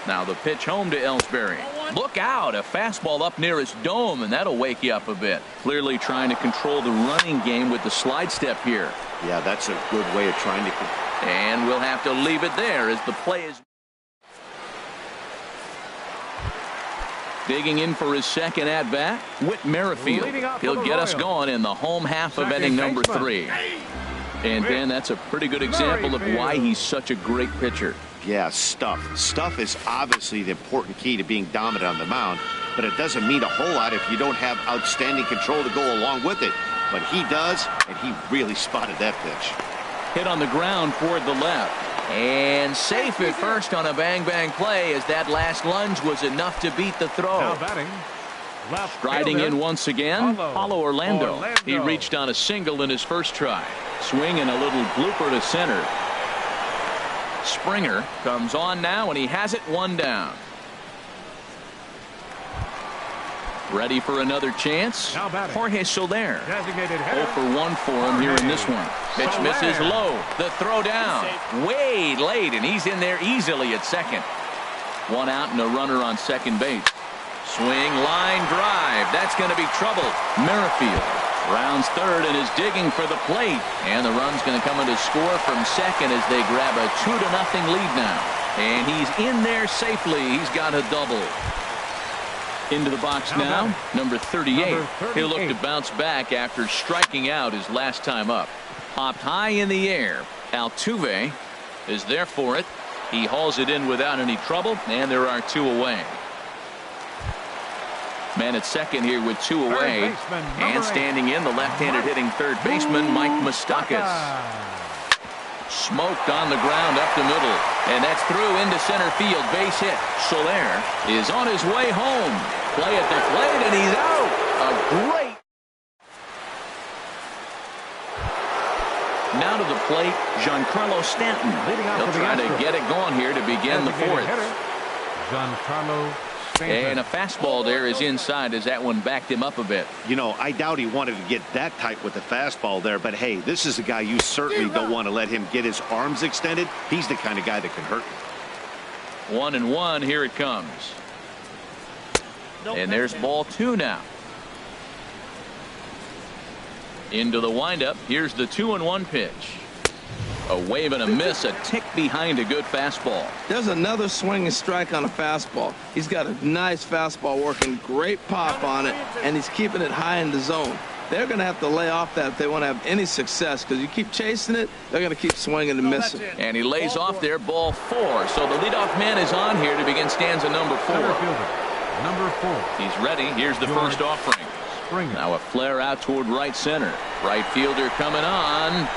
Now the pitch home to Ellsbury. Look out, a fastball up near his dome, and that'll wake you up a bit. Clearly trying to control the running game with the slide step here. Yeah, that's a good way of trying to. And we'll have to leave it there as the play is. Digging in for his second at-bat, Whit Merrifield. He'll get us going in the home half of inning number 3. And, Ben, that's a pretty good example of why he's such a great pitcher. Yeah, stuff. Stuff is obviously the important key to being dominant on the mound, but it doesn't mean a whole lot if you don't have outstanding control to go along with it. But he does, and he really spotted that pitch. Hit on the ground toward the left. And safe at first on a bang-bang play, as that last lunge was enough to beat the throw. Now batting, left Striding fielder, in once again, Paulo Orlando. He Orlando. reached on a single in his first try. Swing and a little blooper to center. Springer comes on now, and he has it 1 down. Ready for another chance. Now batting, Jorge Soler. designated 0 hitter, for 1 for him here in this one. Pitch Soler. misses low. The throw down. Way late, and he's in there easily at second. 1 out and a runner on second base. Swing, line drive. That's going to be trouble. Merrifield rounds third and is digging for the plate. And the run's going to come in to score from second as they grab a 2-0 lead now. And he's in there safely. He's got a double. Into the box now, number 38. He'll look to bounce back after striking out his last time up. Popped high in the air. Altuve is there for it. He hauls it in without any trouble, and there are 2 away. Man at second here with 2 away. And standing in, the left-handed hitting third baseman, Mike Moustakas. Smoked on the ground up the middle. And that's through into center field. Base hit. Soler is on his way home. Play at the plate, and he's out. A great. Now to the plate, Giancarlo Stanton. He'll try to get it going here to begin the 4th. Giancarlo Stanton. And a fastball there is inside as that one backed him up a bit. You know, I doubt he wanted to get that tight with the fastball there, but hey, this is a guy you certainly don't want to let him get his arms extended. He's the kind of guy that can hurt you. 1-1, here it comes. And there's ball 2 now. Into the windup. Here's the 2-1 pitch. A wave and a miss, a tick behind a good fastball. There's another swing and strike on a fastball. He's got a nice fastball working, great pop on it, and he's keeping it high in the zone. They're going to have to lay off that if they want to have any success, because you keep chasing it, they're going to keep swinging and missing. And he lays off there, ball 4. So the leadoff man is on here to begin stanza number 4. Number 4. He's ready. Here's the first offering. Springer. Now a flare out toward right center. Right fielder coming on.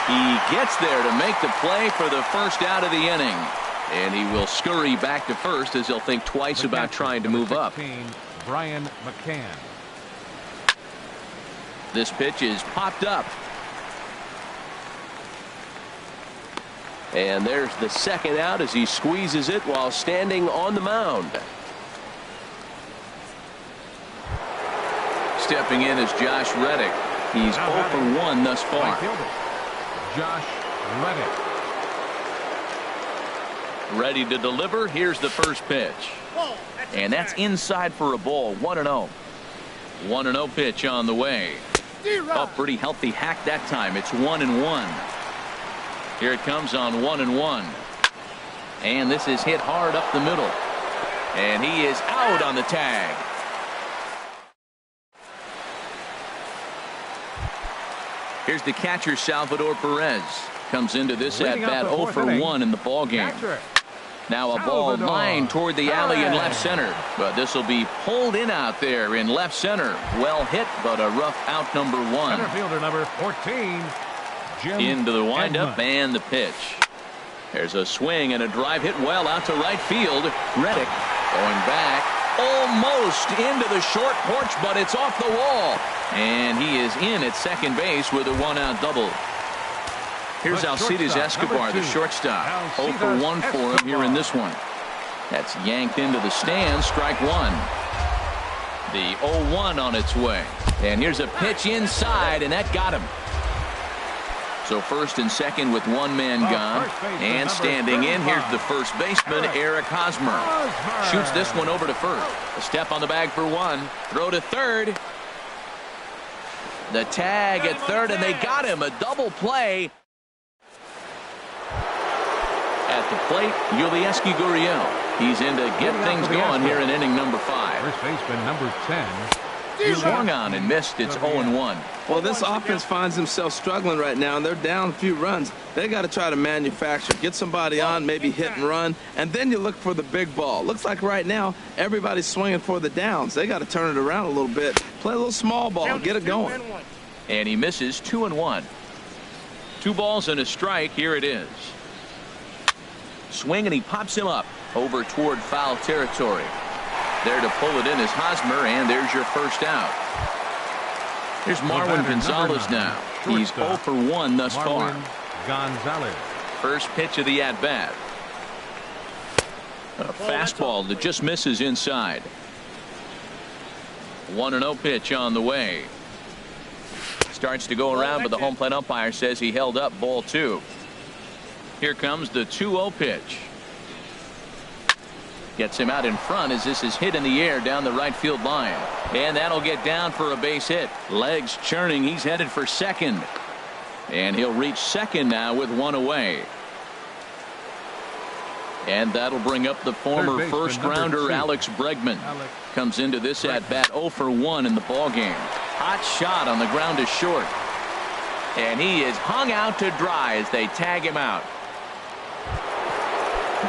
He gets there to make the play for the first out of the inning. And he will scurry back to first as he'll think twice about trying to move up. Brian McCann. This pitch is popped up. And there's the second out as he squeezes it while standing on the mound. Stepping in is Josh Reddick. He's 0 for 1 thus far. Josh Reddick. Ready to deliver. Here's the first pitch. And that's inside for a ball. 1-0. 1-0 pitch on the way. Oh, pretty healthy hack that time. It's 1-1. Here it comes on 1-1. And this is hit hard up the middle. And he is out on the tag. Here's the catcher, Salvador Perez. Comes into this at-bat 0 for 1 in the ball game. Now a ball lined toward the alley in left center. But this will be pulled in out there in left center. Well hit, but a rough out number 1. Center fielder number 14. Jim into the windup Edmonds. and the pitch. There's a swing and a drive hit well out to right field. Reddick going back. Almost into the short porch, but it's off the wall. And he is in at second base with a 1-out double. Here's Alcides Escobar, the shortstop. 0 for 1 for him here in this one. That's yanked into the stands, strike 1. The 0-1 on its way. And here's a pitch inside, and that got him. So first and second with one man gone. And standing in, here's the first baseman, Eric Hosmer. Shoots this one over to first. A step on the bag for 1. Throw to third. The tag at third, and they got him. A double play. At the plate, Yulieski Gurriel. He's in to get things going here in inning number 5. First baseman number 10. Swung on and missed. It's 0-1. Well, this offense finds themselves struggling right now, and they're down a few runs. They got to try to manufacture, get somebody on, maybe hit and run, and then you look for the big ball. Looks like right now everybody's swinging for the downs. They got to turn it around a little bit, play a little small ball, get it going. And he misses 2-1. 2 balls and a strike. Here it is. Swing, and he pops him up over toward foul territory. There to pull it in is Hosmer, and there's your first out. Here's Marwin Gonzalez now. He's 0 for 1 thus far. Gonzalez. First pitch of the at-bat. A fastball that just misses inside. 1-0 pitch on the way. Starts to go around, but the home plate umpire says he held up ball 2. Here comes the 2-0 pitch. Gets him out in front as this is hit in the air down the right field line. And that'll get down for a base hit. Legs churning. He's headed for second. And he'll reach second now with 1 away. And that'll bring up the former first-rounder Alex Bregman. Comes into this at-bat 0 for 1 in the ballgame. Hot shot on the ground to short. And he is hung out to dry as they tag him out.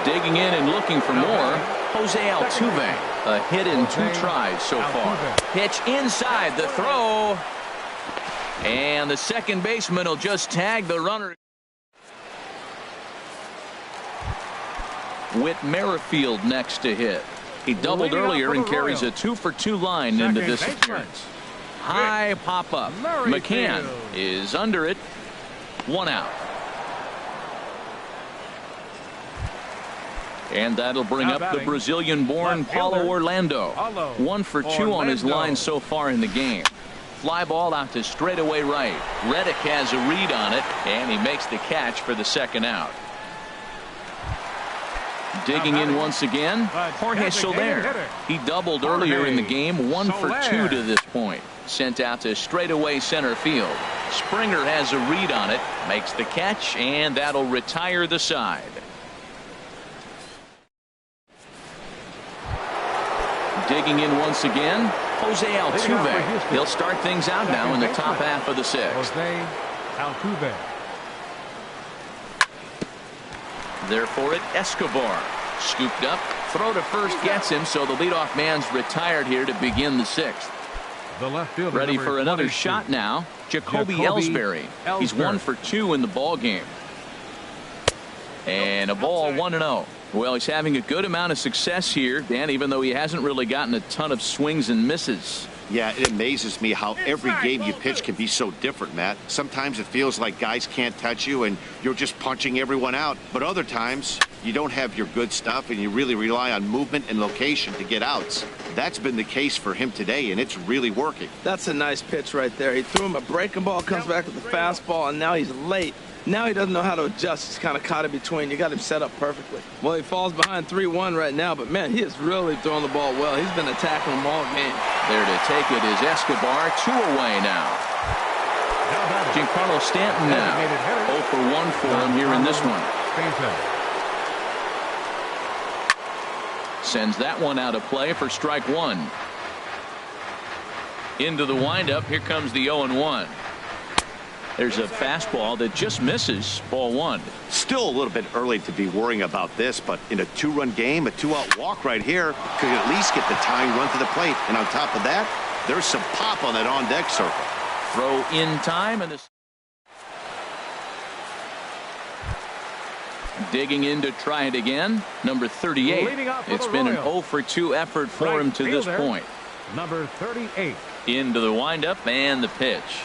Digging in and looking for more, Jose Altuve. A hit in 2 tries so far. Pitch inside, the throw. And the second baseman will just tag the runner. Whit Merrifield next to hit. He doubled earlier and carries a 2 for 2 line into this appearance. High pop-up. McCann is under it. 1 out. And that'll bring up the Brazilian-born Paulo Orlando. 1 for 2 on his line so far in the game. Fly ball out to straightaway right. Reddick has a read on it, and he makes the catch for the second out. Digging in once again, Jorge Soler. He doubled earlier in the game. 1 for 2 to this point. Sent out to straightaway center field. Springer has a read on it, makes the catch, and that'll retire the side. Digging in once again, Jose Altuve. He'll start things out now in the top half of the 6th. Jose Altuve. There for it, Escobar. Scooped up, throw to first gets him, so the leadoff man's retired here to begin the 6th. The left fielder ready for another 22. shot now. Jacoby Ellsbury. He's 1 for 2 in the ball game. And a ball 1-0. Well, he's having a good amount of success here, Dan, even though he hasn't really gotten a ton of swings and misses. Yeah, it amazes me how every game you pitch can be so different, Matt. Sometimes it feels like guys can't touch you and you're just punching everyone out. But other times you don't have your good stuff and you really rely on movement and location to get outs. That's been the case for him today, and it's really working. That's a nice pitch right there. He threw him a breaking ball, comes back with the fastball, and now he's late. Now he doesn't know how to adjust. He's kind of caught in between. You got him set up perfectly. Well, he falls behind 3-1 right now, but, man, he is really throwing the ball well. He's been attacking them all game. There to take it is Escobar. 2 away now. Giancarlo Stanton now. 0 for 1 for him here in this one. Sends that one out of play for strike 1. Into the windup. Here comes the 0-1. There's a fastball that just misses. Ball 1. Still a little bit early to be worrying about this, but in a 2-run game, a 2-out walk right here could at least get the tying run to the plate. And on top of that, there's some pop on that on-deck circle. Throw in time, and this digging in to try it again. Number 38. It's been an 0 for 2 effort for him to this point. Number 38. Into the windup and the pitch.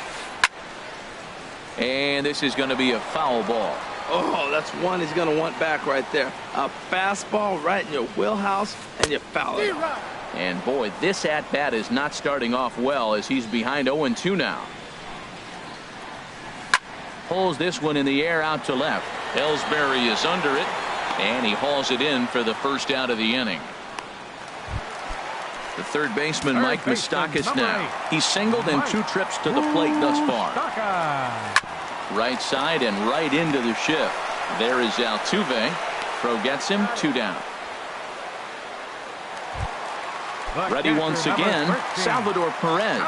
And this is going to be a foul ball. Oh, that's one he's going to want back right there. A fastball right in your wheelhouse, and you foul it. And, boy, this at-bat is not starting off well as he's behind 0-2 now. Pulls this one in the air out to left. Ellsbury is under it, and he hauls it in for the first out of the inning. The third baseman, Mike Moustakas now. He's singled in 2 trips to the plate thus far. Right side and right into the shift. There is Altuve. Throw gets him, 2 down. Ready once again, Salvador Perez.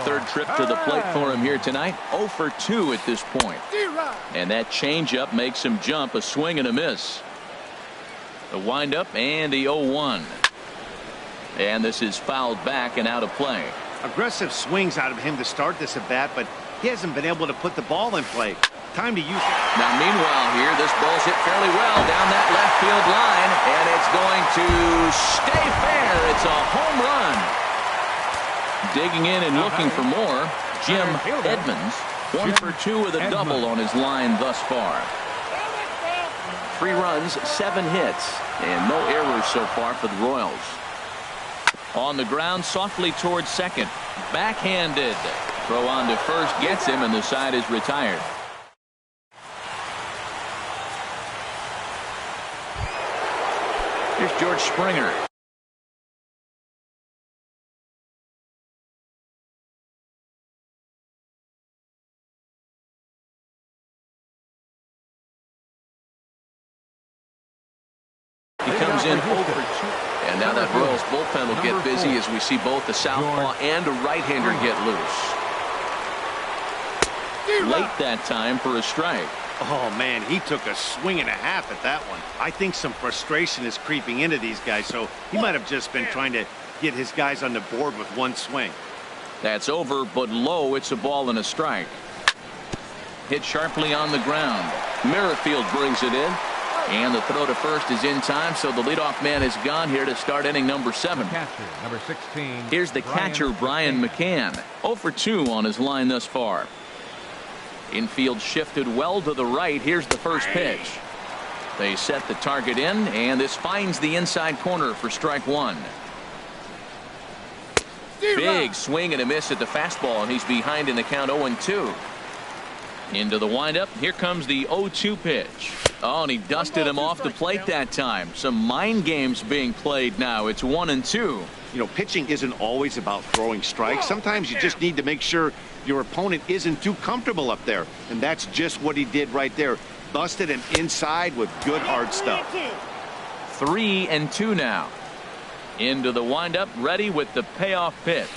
Third trip to the plate for him here tonight. 0 for 2 at this point. And that changeup makes him jump, a swing and a miss. The windup and the 0-1. And this is fouled back and out of play. Aggressive swings out of him to start this at bat, but he hasn't been able to put the ball in play. Time to use it. Now, meanwhile here, this ball's hit fairly well down that left field line, and it's going to stay fair. It's a home run. Digging in and looking for more, Jim Edmonds. 1 for 2 with a double on his line thus far. 3 runs, 7 hits, and no errors so far for the Royals. On the ground, softly towards second. Backhanded. Throw on to first gets him, and the side is retired. Here's George Springer. He comes in 0 for 2. And now that Royals bullpen will get busy as we see both the southpaw and a right-hander get loose. Late that time for a strike. Oh, man, he took a swing and a half at that one. I think some frustration is creeping into these guys, so he might have just been trying to get his guys on the board with one swing. That's over, but low. It's a ball and a strike. Hit sharply on the ground. Merrifield brings it in. And the throw to first is in time, so the leadoff man is gone here to start inning number 7. Number 16. Here's the catcher, Brian McCann. 0 for 2 on his line thus far. Infield shifted well to the right. Here's the first pitch. They set the target in, and this finds the inside corner for strike 1. Big swing and a miss at the fastball, and he's behind in the count 0-2. Into the windup. Here comes the 0-2 pitch. Oh, and he dusted him off the plate that time. Some mind games being played now. It's 1-2. You know, pitching isn't always about throwing strikes. Sometimes you just need to make sure your opponent isn't too comfortable up there. And that's just what he did right there. Busted him inside with good hard stuff. 3-2 now. Into the windup, ready with the payoff pitch.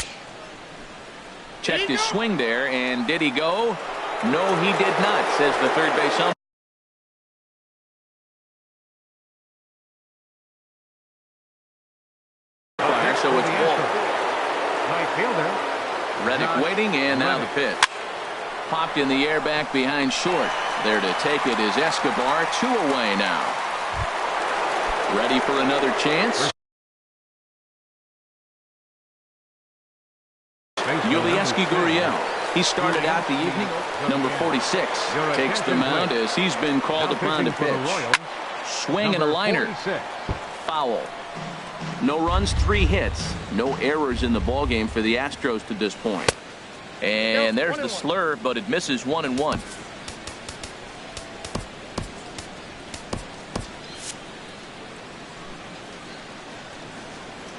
Checked his swing there, and did he go? No, he did not, says the third base umpire. So it's ball. Reddick waiting, and now the pitch. Popped in the air back behind short. There to take it is Escobar. 2 away now. Ready for another chance. Yulieski Gurriel. He started out the evening. Number 46 takes the mound as he's been called upon to pitch. Swing and a liner. Foul. No runs, 3 hits. No errors in the ballgame for the Astros to this point. And there's the slur, but it misses 1-1.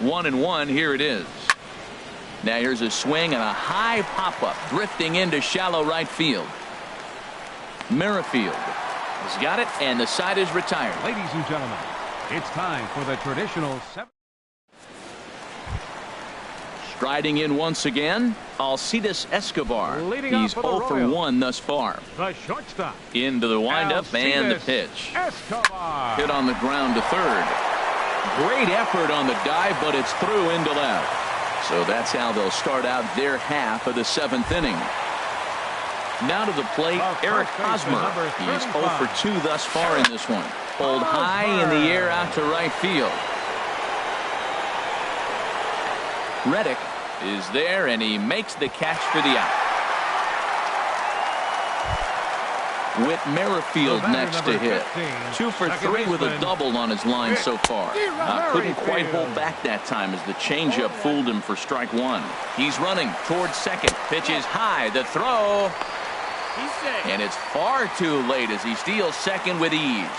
One and one, here it is. Now here's a swing and a high pop-up drifting into shallow right field. Merrifield has got it, and the side is retired. Ladies and gentlemen, it's time for the traditional 7. Striding in once again, Alcides Escobar. He's 0 for 1 thus far. The shortstop. Into the windup and the pitch. Escobar. Hit on the ground to third. Great effort on the dive, but it's through into left. So that's how they'll start out their half of the 7th inning. Now to the plate, Eric Hosmer. He's 0 for 2 thus far in this one. Pulled high in the air out to right field. Reddick is there, and he makes the catch for the out. Whit Merrifield next to hit. 2 for 3 with a double on his line so far. Couldn't quite hold back that time as the changeup fooled him for strike 1. He's running towards second. Pitch is high. The throw. And it's far too late as he steals second with ease.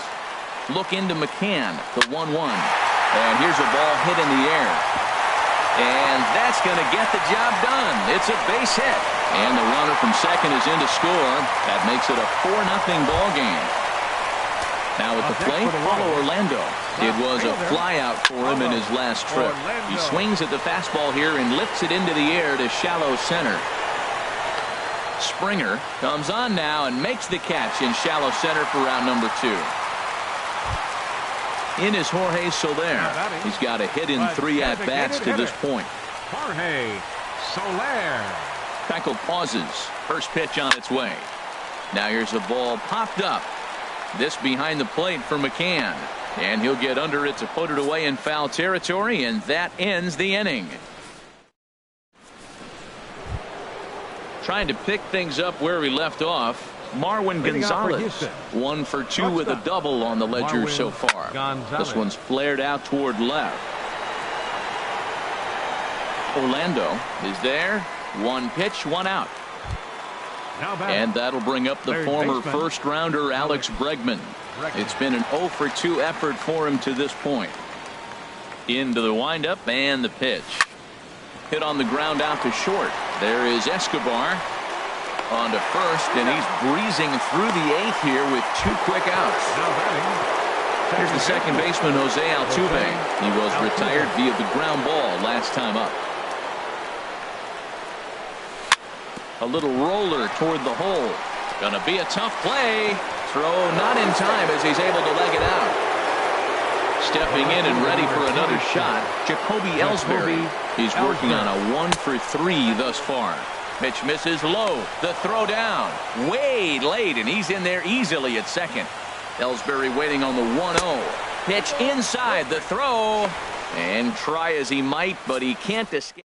Look into McCann, the 1-1. And here's a ball hit in the air. And that's going to get the job done. It's a base hit. And the runner from second is in to score. That makes it a 4-0 ball game. Now at the plate, Paulo Orlando. It was a flyout for him in his last trip. He swings at the fastball here and lifts it into the air to shallow center. Springer comes on now and makes the catch in shallow center for round number 2. In is Jorge Soler. He's got a hit in 3 at-bats to this point. Jorge Soler. Keuchel pauses. First pitch on its way. Now here's a ball popped up. This behind the plate for McCann. And he'll get under it to put it away in foul territory, and that ends the inning. Trying to pick things up where we left off, Marwin Gonzalez. 1 for 2 with a double on the ledger so far. This one's flared out toward left. Orlando is there. 1 pitch, 1 out. And that'll bring up the former first-rounder Alex Bregman. It's been an 0 for 2 effort for him to this point. Into the windup and the pitch. Hit on the ground out to short. There is Escobar on to first, and he's breezing through the 8th here with 2 quick outs. Here's the second baseman, Jose Altuve. He was retired via the ground ball last time up. A little roller toward the hole. Gonna be a tough play. Throw not in time as he's able to leg it out. Stepping in and ready for another shot, Jacoby Ellsbury. He's working on a 1 for 3 thus far. Pitch misses low. The throw down. Way late, and he's in there easily at second. Ellsbury waiting on the 1-0. Pitch inside the throw. And try as he might, but he can't escape.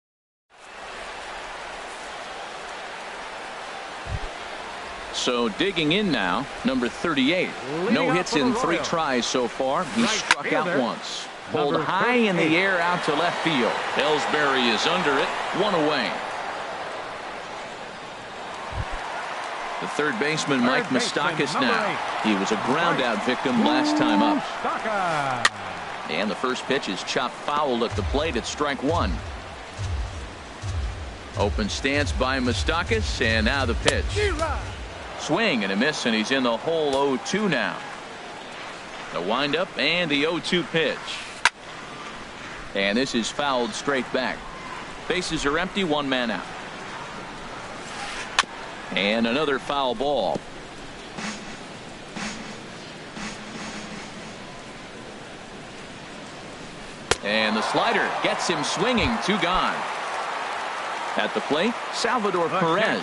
So digging in now, number 38. No hits in 3 tries so far. He struck out once. Pulled high in the air out to left field. Ellsbury is under it. 1 away. The third baseman, Mike Moustakas now. He was a ground out victim last time up. And the first pitch is chopped foul at the plate at strike 1. Open stance by Moustakas, and now the pitch. Swing and a miss, and he's in the hole 0-2 now. The windup and the 0-2 pitch. And this is fouled straight back. Bases are empty, 1 man out. And another foul ball. And the slider gets him swinging. 2 gone. At the plate, Salvador Perez.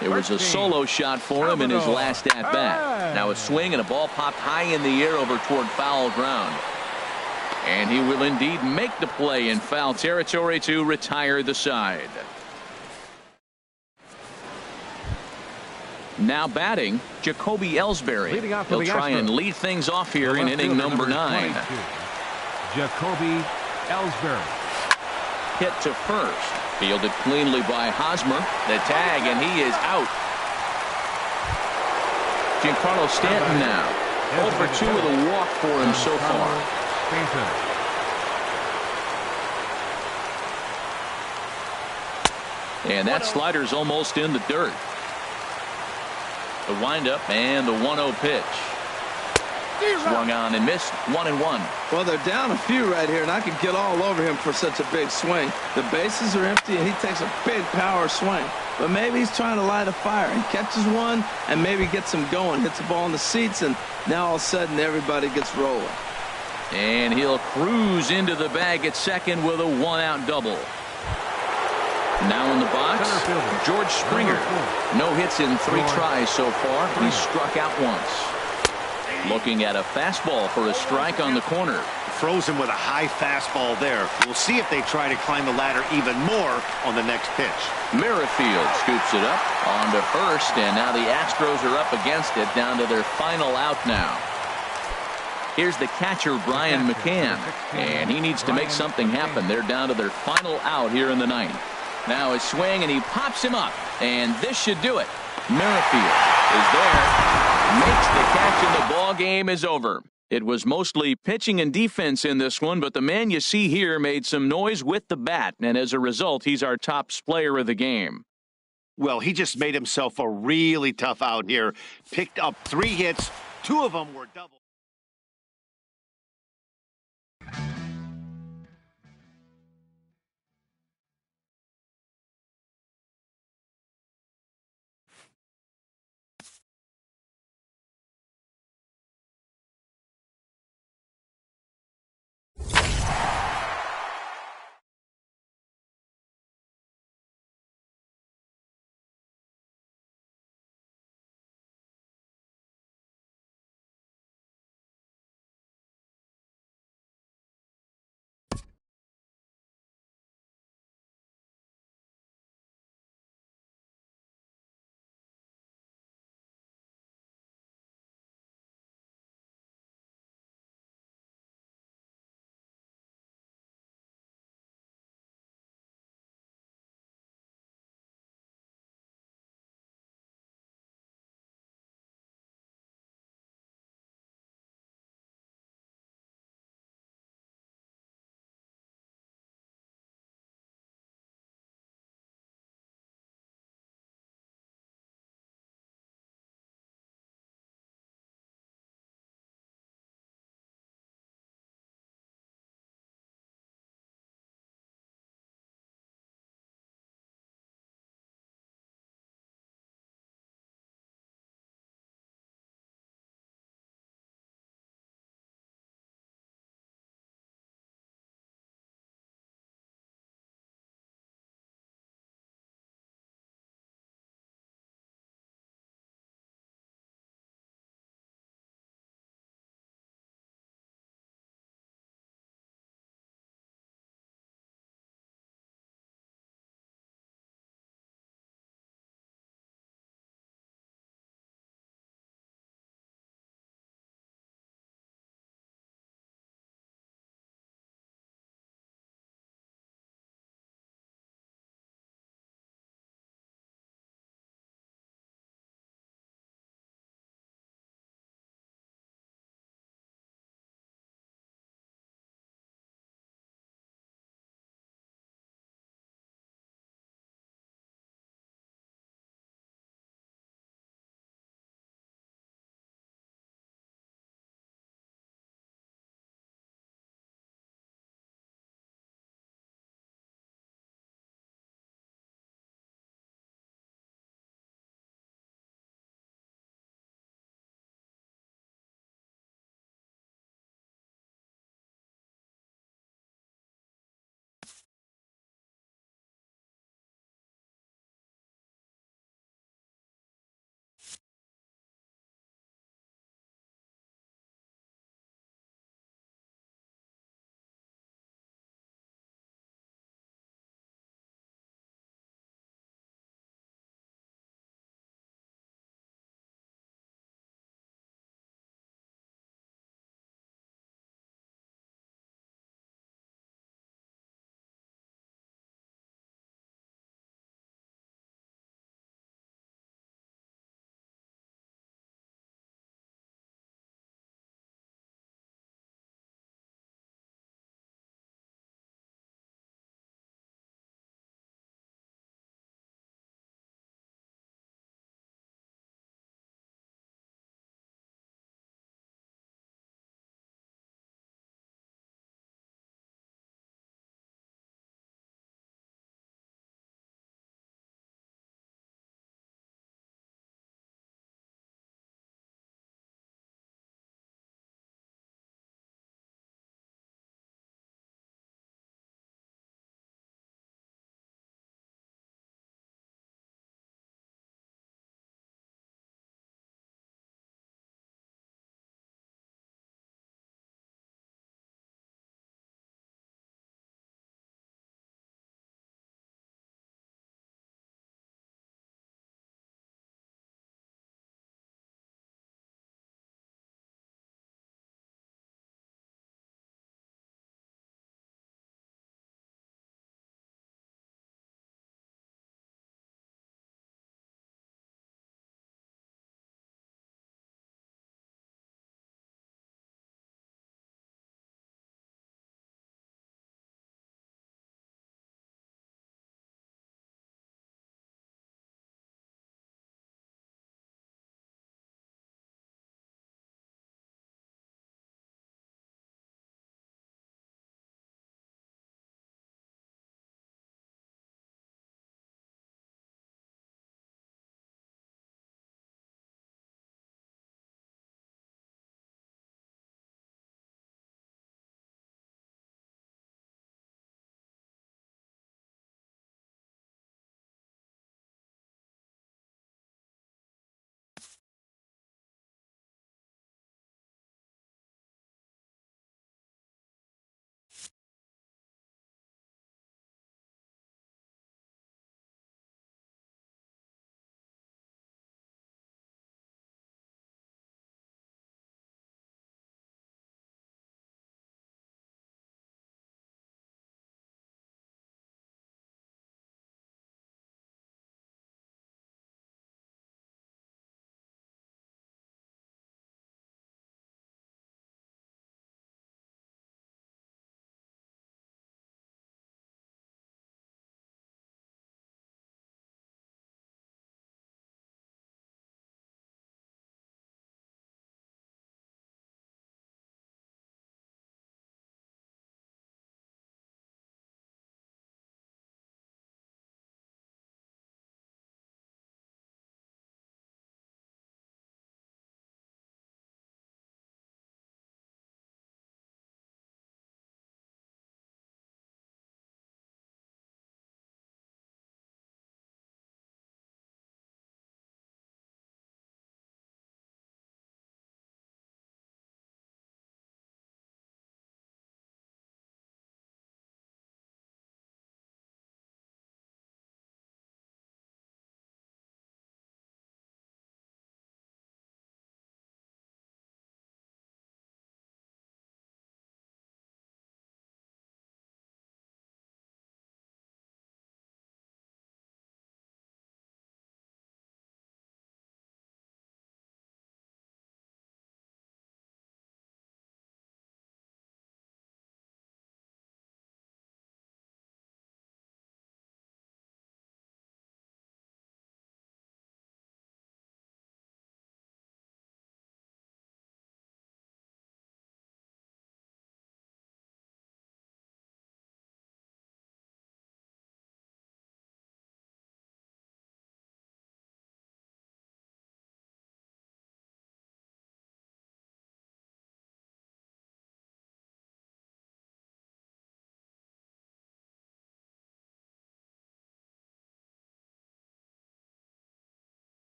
It was a solo shot for him in his last at-bat. Now a swing and a ball popped high in the air over toward foul ground. And he will indeed make the play in foul territory to retire the side. Now batting, Jacoby Ellsbury. He'll try and lead things off here in inning number 9. Jacoby Ellsbury. Hit to first. Fielded cleanly by Hosmer. The tag, and he is out. Giancarlo Stanton now. 0 for 2 with a walk for him so far. And that slider's almost in the dirt. The windup and the 1-0 pitch. Swung on and missed. 1-1. Well, they're down a few right here, and I could get all over him for such a big swing. The bases are empty, and he takes a big power swing. But maybe he's trying to light a fire. He catches one and maybe gets him going. Hits the ball in the seats, and now all of a sudden everybody gets rolling. And he'll cruise into the bag at second with a 1-out double. Now in the box, George Springer. No hits in 3 tries so far. He struck out once. Looking at a fastball for a strike on the corner. Throws him with a high fastball there. We'll see if they try to climb the ladder even more on the next pitch. Merrifield scoops it up onto first, and now the Astros are up against it, down to their final out now. Here's the catcher, Brian McCann, and he needs to make something happen. They're down to their final out here in the 9th. Now a swing, and he pops him up, and this should do it. Merrifield is there. Makes the catch, and the ball game is over. It was mostly pitching and defense in this one, but the man you see here made some noise with the bat, and as a result, he's our top player of the game. Well, he just made himself a really tough out here. Picked up 3 hits. 2 of them were double.